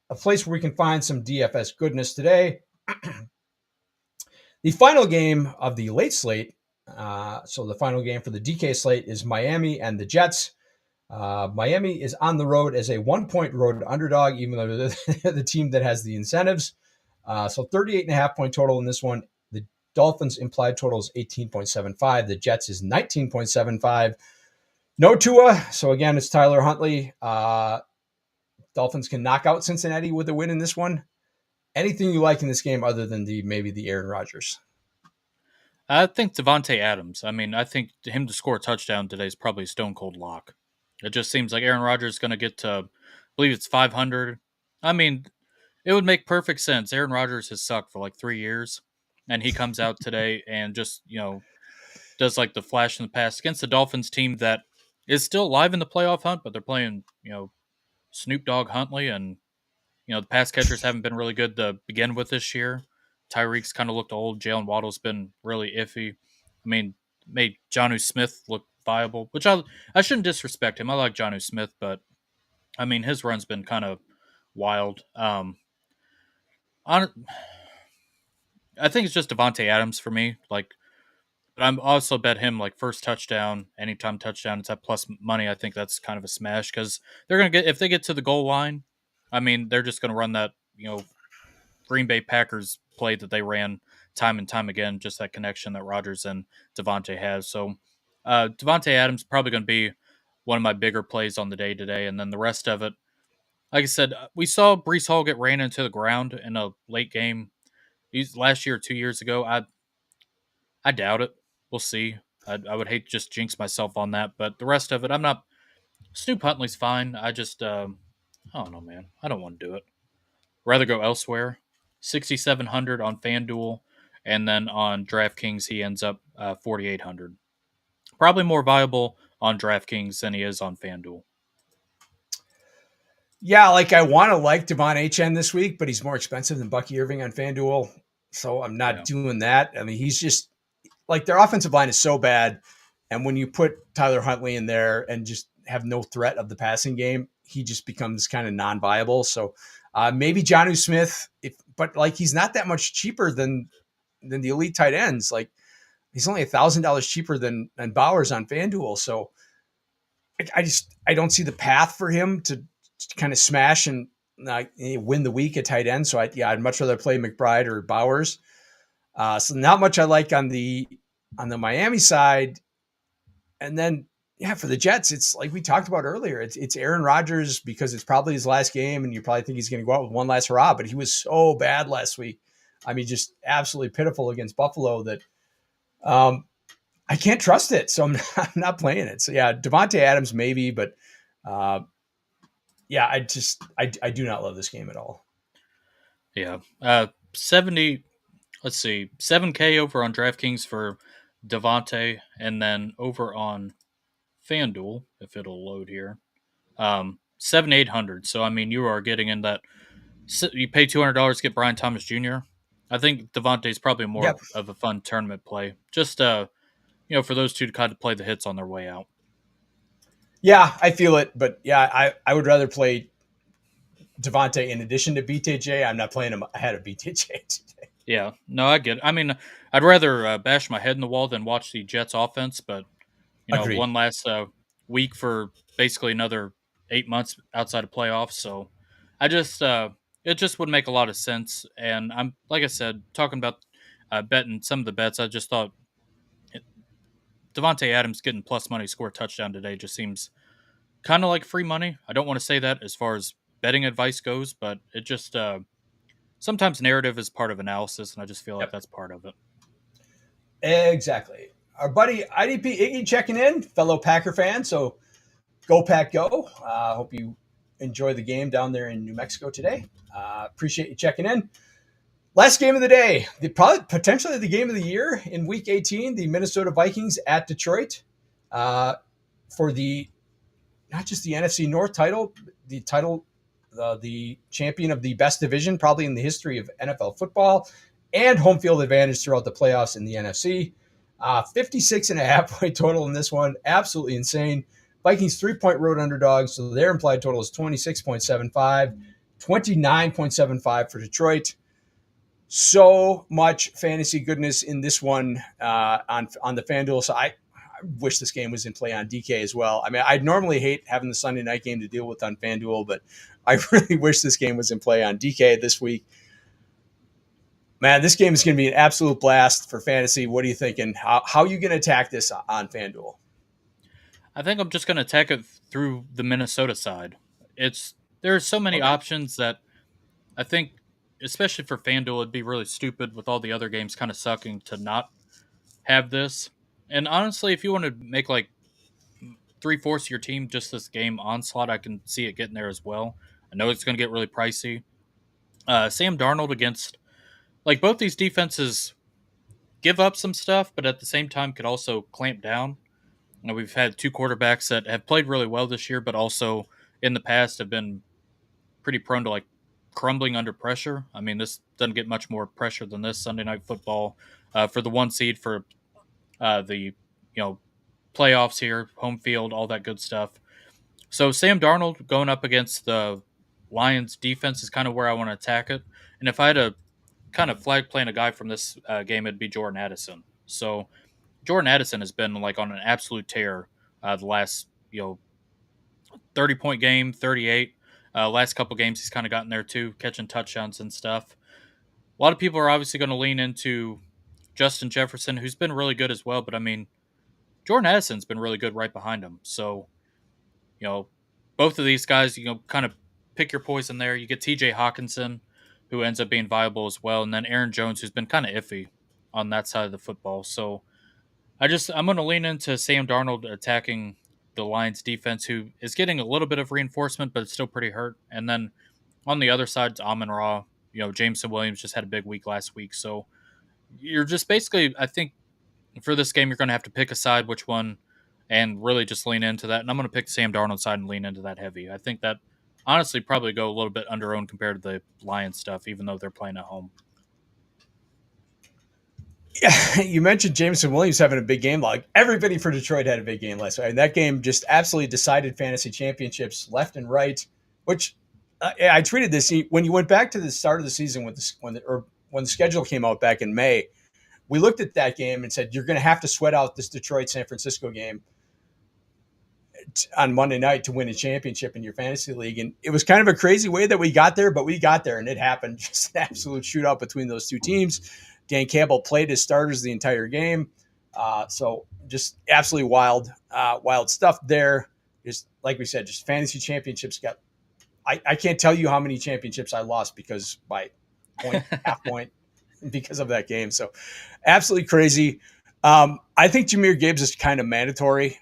a place where we can find some DFS goodness today. The final game of the late slate. So the final game for the DK slate is Miami and the Jets. Miami is on the road as a 1-point road underdog, even though they're the team that has the incentives. So 38.5 point total in this one. The Dolphins implied total is 18.75. The Jets is 19.75. No Tua. So again, it's Tyler Huntley. Dolphins can knock out Cincinnati with a win in this one. Anything you like in this game other than maybe the Aaron Rodgers? I think Devontae Adams. I mean, I think him to score a touchdown today is probably a stone cold lock. It just seems like Aaron Rodgers is going to get to, I believe it's 500. I mean, It would make perfect sense. Aaron Rodgers has sucked for like 3 years, and he comes out today and just does like the flash in the past against the Dolphins team that is still alive in the playoff hunt, but they're playing Snoop Dogg Huntley, and the pass catchers haven't been really good to begin with this year. Tyreek's kind of looked old. Jalen Waddle's been really iffy. I mean, made Jonnu Smith look viable, which I shouldn't disrespect him. I like Jonnu Smith, but I mean his run's been kind of wild. On I think it's just Devontae Adams for me. Like, but I'm also bet him like first touchdown, anytime touchdown. It's at plus money. I think that's kind of a smash because they're gonna get if they get to the goal line. I mean, they're just gonna run that Green Bay Packers play that they ran time and time again. Just that connection that Rodgers and Devontae has. So Devontae Adams probably gonna be one of my bigger plays on the day today, and then the rest of it. Like I said, we saw Brees Hall get ran into the ground in a late game. He's last year, 2 years ago. I doubt it. We'll see. I would hate to just jinx myself on that, but the rest of it, I'm not. Snoop Huntley's fine. I don't know, man. I don't want to do it. Rather go elsewhere. 6,700 on FanDuel, and then on DraftKings he ends up 4,800. Probably more viable on DraftKings than he is on FanDuel. Yeah, like I want to like Devon Achane this week, but he's more expensive than Bucky Irving on FanDuel. So I'm not Yeah, doing that. I mean, he's just like their offensive line is so bad. And when you put Tyler Huntley in there and just have no threat of the passing game, he just becomes kind of non-viable. So maybe Jonnu Smith, but like he's not that much cheaper than the elite tight ends. Like he's only $1,000 cheaper than Bowers on FanDuel. So I don't see the path for him to kind of smash and win the week at tight end. So I'd much rather play McBride or Bowers. So not much I like on the Miami side. And then yeah, for the Jets, it's like we talked about earlier. It's Aaron Rodgers because it's probably his last game, and you probably think he's going to go out with one last hurrah. But he was so bad last week. I mean, just absolutely pitiful against Buffalo that I can't trust it. So I'm not playing it. So yeah, Devontae Adams maybe, but uh, yeah, I do not love this game at all. yeah. 70. Let's see, 7K over on DraftKings for Devontae, and then over on FanDuel, if it'll load here, 7,800. So I mean, you are getting in that. You pay $200 to get Brian Thomas Jr. I think Devontae is probably more Yep. of a fun tournament play. Just for those two to kind of play the hits on their way out. Yeah, I feel it, but yeah, I would rather play Devontae in addition to BTJ. I'm not playing him ahead of BTJ today. Yeah, no, I get it. I mean, I'd rather bash my head in the wall than watch the Jets offense, but Agreed. one last week for basically another 8 months outside of playoffs. So I just it just would make a lot of sense. And I'm like I said, talking about betting some of the bets. I just thought Devontae Adams getting plus money to score a touchdown today just seems kind of like free money. I don't want to say that as far as betting advice goes, but it just sometimes narrative is part of analysis, and I just feel like Yep. that's part of it. Exactly. Our buddy IDP Iggy checking in, fellow Packer fan. So go Pack go. Hope you enjoy the game down there in New Mexico today. Appreciate you checking in. Last game of the day, probably potentially the game of the year in Week 18, the Minnesota Vikings at Detroit for the not just the NFC North title, the title, the champion of the best division probably in the history of NFL football, and home field advantage throughout the playoffs in the NFC. 56 and a half point total in this one. Absolutely insane. Vikings 3-point road underdogs, so their implied total is 26.75, 29.75 for Detroit. So much fantasy goodness in this one on the FanDuel. So I wish this game was in play on DK as well. I mean, I normally hate having the Sunday night game to deal with on FanDuel, but I really wish this game was in play on DK this week. Man, this game is going to be an absolute blast for fantasy. What are you thinking? How are you going to attack this on FanDuel? I think I'm just going to attack it through the Minnesota side. There's so many Okay. options that I think, especially for FanDuel, it'd be really stupid with all the other games kind of sucking to not have this. And honestly, if you want to make like 3/4 of your team just this game onslaught, I can see it getting there as well. I know it's going to get really pricey. Sam Darnold against, like, both these defenses give up some stuff, but at the same time could also clamp down. We've had two quarterbacks that have played really well this year, but also in the past have been pretty prone to like crumbling under pressure. I mean, this doesn't get much more pressure than this Sunday Night Football for the one seed for the playoffs here, home field, all that good stuff. So Sam Darnold going up against the Lions defense is kind of where I want to attack it. And if I had to kind of flag playing a guy from this game, it'd be Jordan Addison. So Jordan Addison has been like on an absolute tear the last 30-point game, 38. Last couple games he's kind of gotten there too, catching touchdowns and stuff. A lot of people are obviously going to lean into Justin Jefferson, who's been really good as well. But I mean, Jordan Addison's been really good right behind him. So you know, both of these guys, kind of pick your poison there. You get T.J. Hawkinson, who ends up being viable as well, and then Aaron Jones, who's been kind of iffy on that side of the football. So I'm going to lean into Sam Darnold attacking the Lions defense, who is getting a little bit of reinforcement, but it's still pretty hurt. And then on the other side, it's Amon Ra. Jameson Williams just had a big week last week. So you're just basically, I think, for this game, you're going to have to pick a side, which one, and really just lean into that. And I'm going to pick Sam Darnold side and lean into that heavy. I think that honestly probably go a little bit under owned compared to the Lions stuff, even though they're playing at home. Yeah, you mentioned Jameson Williams having a big game. Like everybody for Detroit had a big game last night, and that game just absolutely decided fantasy championships left and right. Which I tweeted this when you went back to the start of the season when the schedule came out back in May. We looked at that game and said you're going to have to sweat out this Detroit San Francisco game on Monday night to win a championship in your fantasy league. And it was kind of a crazy way that we got there, but we got there and it happened. Just an absolute shootout between those two teams. Dan Campbell played his starters the entire game. So just absolutely wild stuff there. Just like we said, just fantasy championships I can't tell you how many championships I lost because by point, half point, because of that game. So absolutely crazy. I think Jahmyr Gibbs is kind of mandatory.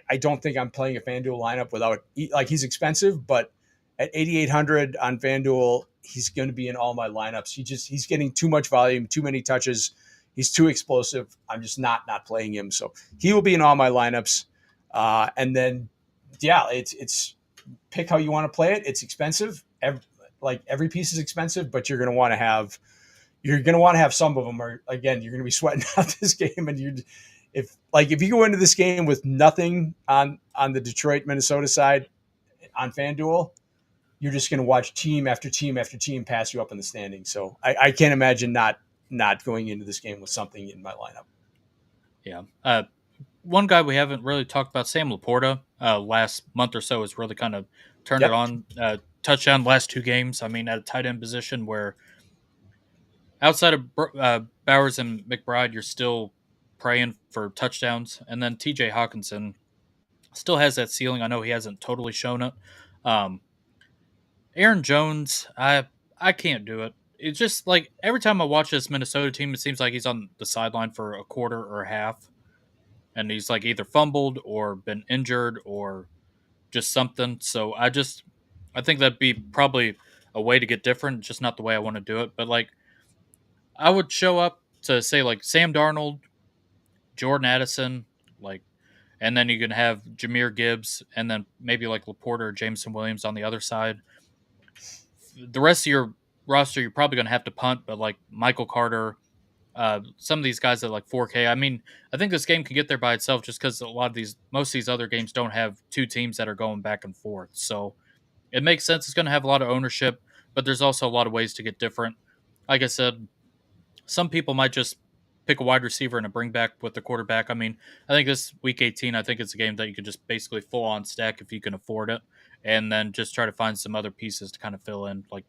I don't think I'm playing a FanDuel lineup without, like, he's expensive, but at 8,800 on FanDuel, he's going to be in all my lineups. He's getting too much volume, too many touches. He's too explosive. I'm just not playing him. So he will be in all my lineups. And then, yeah, it's pick how you want to play it. It's expensive. Every piece is expensive, but you're going to want to have some of them. Or again, you're going to be sweating out this game, and if you go into this game with nothing on the Detroit Minnesota side on FanDuel, you're just going to watch team after team after team pass you up in the standings. So I can't imagine not going into this game with something in my lineup. Yeah. One guy we haven't really talked about, Sam Laporta, last month or so has really kind of turned it on. Touchdown last two games. I mean, at a tight end position where outside of Bowers and McBride, you're still praying for touchdowns. And then T.J. Hawkinson still has that ceiling. I know he hasn't totally shown it. Aaron Jones, I can't do it. It's just like every time I watch this Minnesota team, it seems like he's on the sideline for a quarter or a half. And he's like either fumbled or been injured or just something. So I think that'd be probably a way to get different, just not the way I want to do it. But like I would show up to say like Sam Darnold, Jordan Addison, like, and then you can have Jahmyr Gibbs, and then maybe like Laporta or Jameson Williams on the other side. The rest of your roster, you're probably going to have to punt, but like Michael Carter, some of these guys at like 4K. I mean, I think this game can get there by itself just because most of these other games don't have two teams that are going back and forth. So it makes sense. It's going to have a lot of ownership, but there's also a lot of ways to get different. Like I said, some people might just pick a wide receiver and a bring back with the quarterback. I mean, I think this week 18, I think it's a game that you could just basically full on stack if you can afford it, and then just try to find some other pieces to kind of fill in, like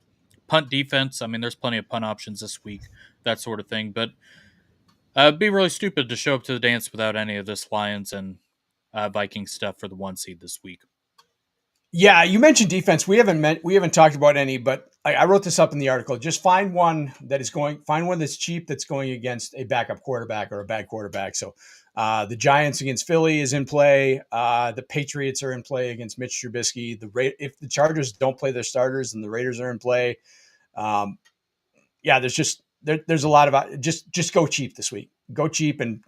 punt defense. I mean, there's plenty of punt options this week, that sort of thing. But it'd be really stupid to show up to the dance without any of this Lions and Vikings stuff for the one seed this week. Yeah, you mentioned defense. We haven't talked about any, but I wrote this up in the article. Just find one that's cheap that's going against a backup quarterback or a bad quarterback. So the Giants against Philly is in play. The Patriots are in play against Mitch Trubisky. If the Chargers don't play their starters, then the Raiders are in play. Yeah, there's a lot of just go cheap this week. Go cheap and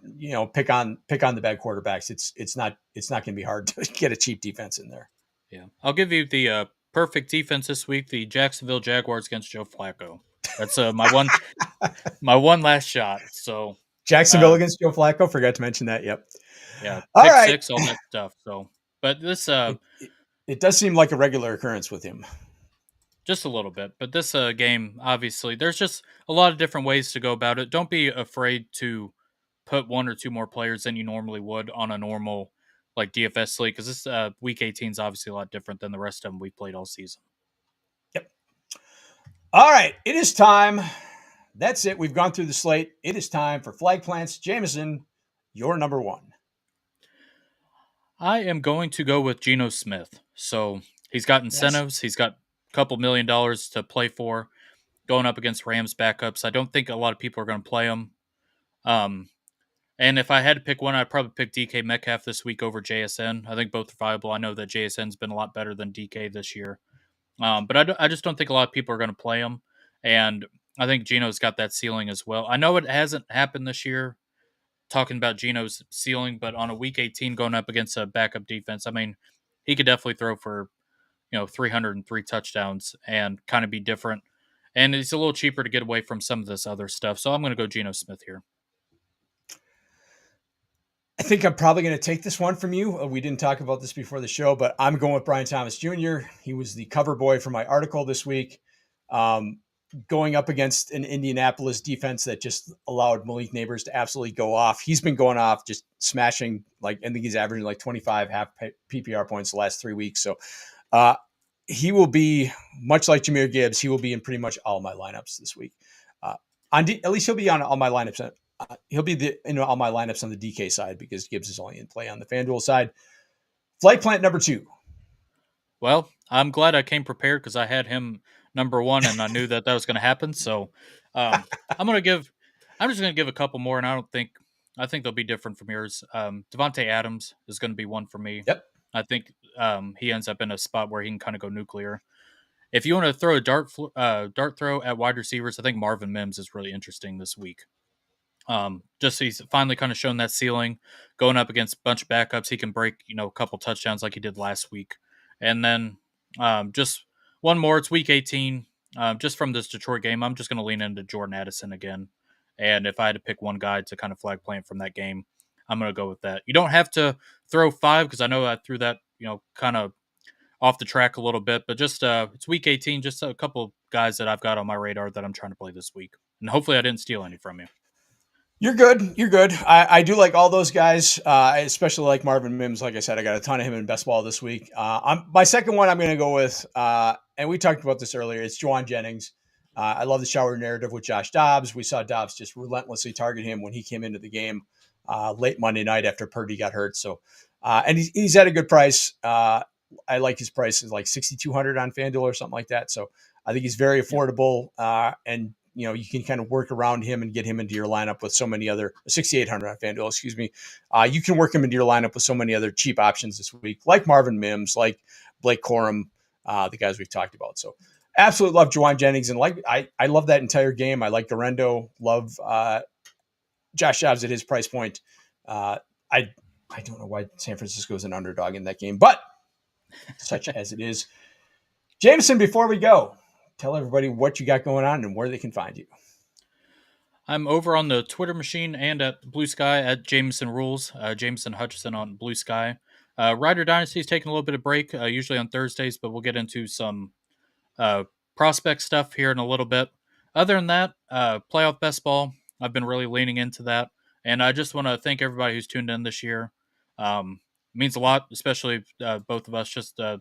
pick on the bad quarterbacks. It's not going to be hard to get a cheap defense in there. Yeah, I'll give you the perfect defense this week: the Jacksonville Jaguars against Joe Flacco. That's my one last shot. So Jacksonville against Joe Flacco. Forgot to mention that. Yep. yeah, All pick right. six, all that stuff. So, but this It does seem like a regular occurrence with him. just a little bit. But this game, obviously, there's just a lot of different ways to go about it. Don't be afraid to put one or two more players than you normally would on a normal like DFS league, because this week 18 is obviously a lot different than the rest of them we've played all season. Yep. All right. It is time. That's it. We've gone through the slate. It is time for flag plants. Jameson, you're number one. I am going to go with Geno Smith. So he's got incentives. Nice. He's got a couple $1 million to play for, going up against Rams backups. I don't think a lot of people are going to play him. And if I had to pick one, I'd probably pick DK Metcalf this week over JSN. I think both are viable. I know that JSN's been a lot better than DK this year. But I just don't think a lot of people are going to play him. And I think Geno's got that ceiling as well. I know it hasn't happened this year, talking about Geno's ceiling, but on a week 18 going up against a backup defense, I mean, he could definitely throw for, 303 touchdowns and kind of be different. And it's a little cheaper to get away from some of this other stuff. So I'm going to go Geno Smith here. I think I'm probably going to take this one from you. We didn't talk about this before the show, but I'm going with Brian Thomas Jr. He was the cover boy for my article this week. Going up against an Indianapolis defense that just allowed Malik Neighbors to absolutely go off. He's been going off, just smashing, I think he's averaging 25 half PPR points the last 3 weeks. So he will be, much like Jahmyr Gibbs, he will be in pretty much all my lineups this week. At least he'll be on all my lineups. He'll be in all my lineups on the DK side because Gibbs is only in play on the FanDuel side. Flight plant number 2. Well, I'm glad I came prepared because I had him number 1 and I knew that was going to happen. So I'm just going to give a couple more, and I think they'll be different from yours. Devontae Adams is going to be one for me. Yep. I think he ends up in a spot where he can kind of go nuclear. If you want to throw a dart throw at wide receivers, I think Marvin Mims is really interesting this week. Just he's finally kind of shown that ceiling, going up against a bunch of backups. He can break, a couple touchdowns like he did last week. And then just one more. It's week 18. Just from this Detroit game, I'm just going to lean into Jordan Addison again. And if I had to pick one guy to kind of flag plant from that game, I'm going to go with that. You don't have to throw 5 because I know I threw that, kind of off the track a little bit. But just it's week 18. Just a couple guys that I've got on my radar that I'm trying to play this week. And hopefully I didn't steal any from you. You're good. You're good. I do like all those guys. I especially like Marvin Mims. Like I said, I got a ton of him in best ball this week. My second one I'm going to go with, and we talked about this earlier, it's Juwan Jennings. I love the shower narrative with Josh Dobbs. We saw Dobbs just relentlessly target him when he came into the game late Monday night after Purdy got hurt. So, and he's at a good price. I like his price is like $6,200 on FanDuel or something like that. So I think he's very affordable, and you can kind of work around him and get him into your lineup with so many other 6,800 on FanDuel, excuse me. You can work him into your lineup with so many other cheap options this week, like Marvin Mims, like Blake Corum, the guys we've talked about. So absolutely love Juwan Jennings. And I love that entire game. I like Garendo, love Josh Dobbs at his price point. I don't know why San Francisco is an underdog in that game, but such as it is. Jameson, before we go, tell everybody what you got going on and where they can find you. I'm over on the Twitter machine and at Blue Sky at Jameson Rules, Jameson Hutchison on Blue Sky. Rider Dynasty is taking a little bit of break, usually on Thursdays, but we'll get into some prospect stuff here in a little bit. Other than that, playoff best ball, I've been really leaning into that. And I just want to thank everybody who's tuned in this year. It means a lot, especially both of us, just the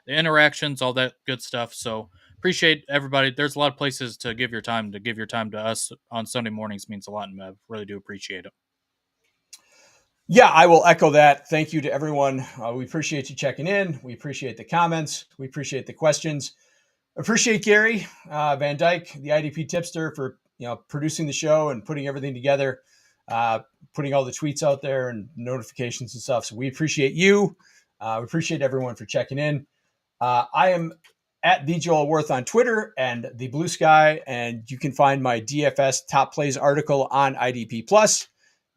interactions, all that good stuff. So appreciate everybody. There's a lot of places to give your time. To give your time to us on Sunday mornings means a lot, and I really do appreciate it. Yeah, I will echo that. Thank you to everyone. We appreciate you checking in. We appreciate the comments. We appreciate the questions. Appreciate Gary Van Dyke, the IDP tipster, for producing the show and putting everything together, putting all the tweets out there and notifications and stuff. So we appreciate you. We appreciate everyone for checking in. I am at the Joel Wirth on Twitter and the Blue Sky. And you can find my DFS top plays article on IDP Plus.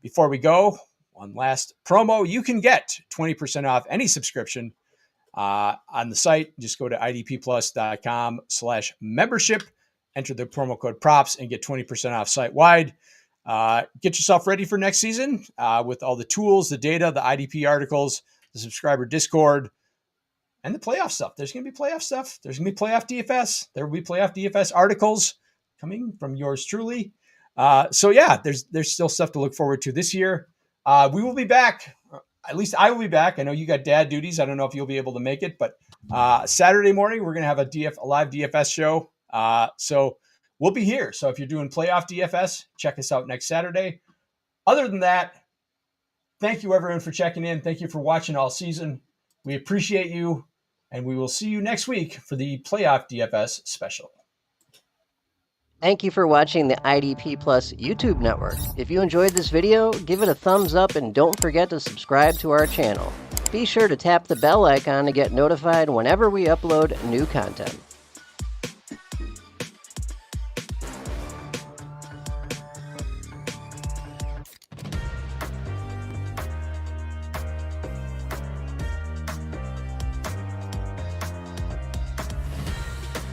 Before we go, one last promo. You can get 20% off any subscription on the site. Just go to idpplus.com/membership, enter the promo code props and get 20% off site wide. Get yourself ready for next season with all the tools, the data, the IDP articles, the subscriber Discord, and the playoff stuff. There's going to be playoff stuff. There's going to be playoff DFS. There will be playoff DFS articles coming from yours truly. So yeah, there's still stuff to look forward to this year. We will be back. At least I will be back. I know you got dad duties. I don't know if you'll be able to make it, but Saturday morning, we're going to have a live DFS show. So we'll be here. So if you're doing playoff DFS, check us out next Saturday. Other than that, thank you everyone for checking in. Thank you for watching all season. We appreciate you, and we will see you next week for the playoff DFS special. Thank you for watching the IDP Plus YouTube network. If you enjoyed this video, give it a thumbs up and don't forget to subscribe to our channel. Be sure to tap the bell icon to get notified whenever we upload new content.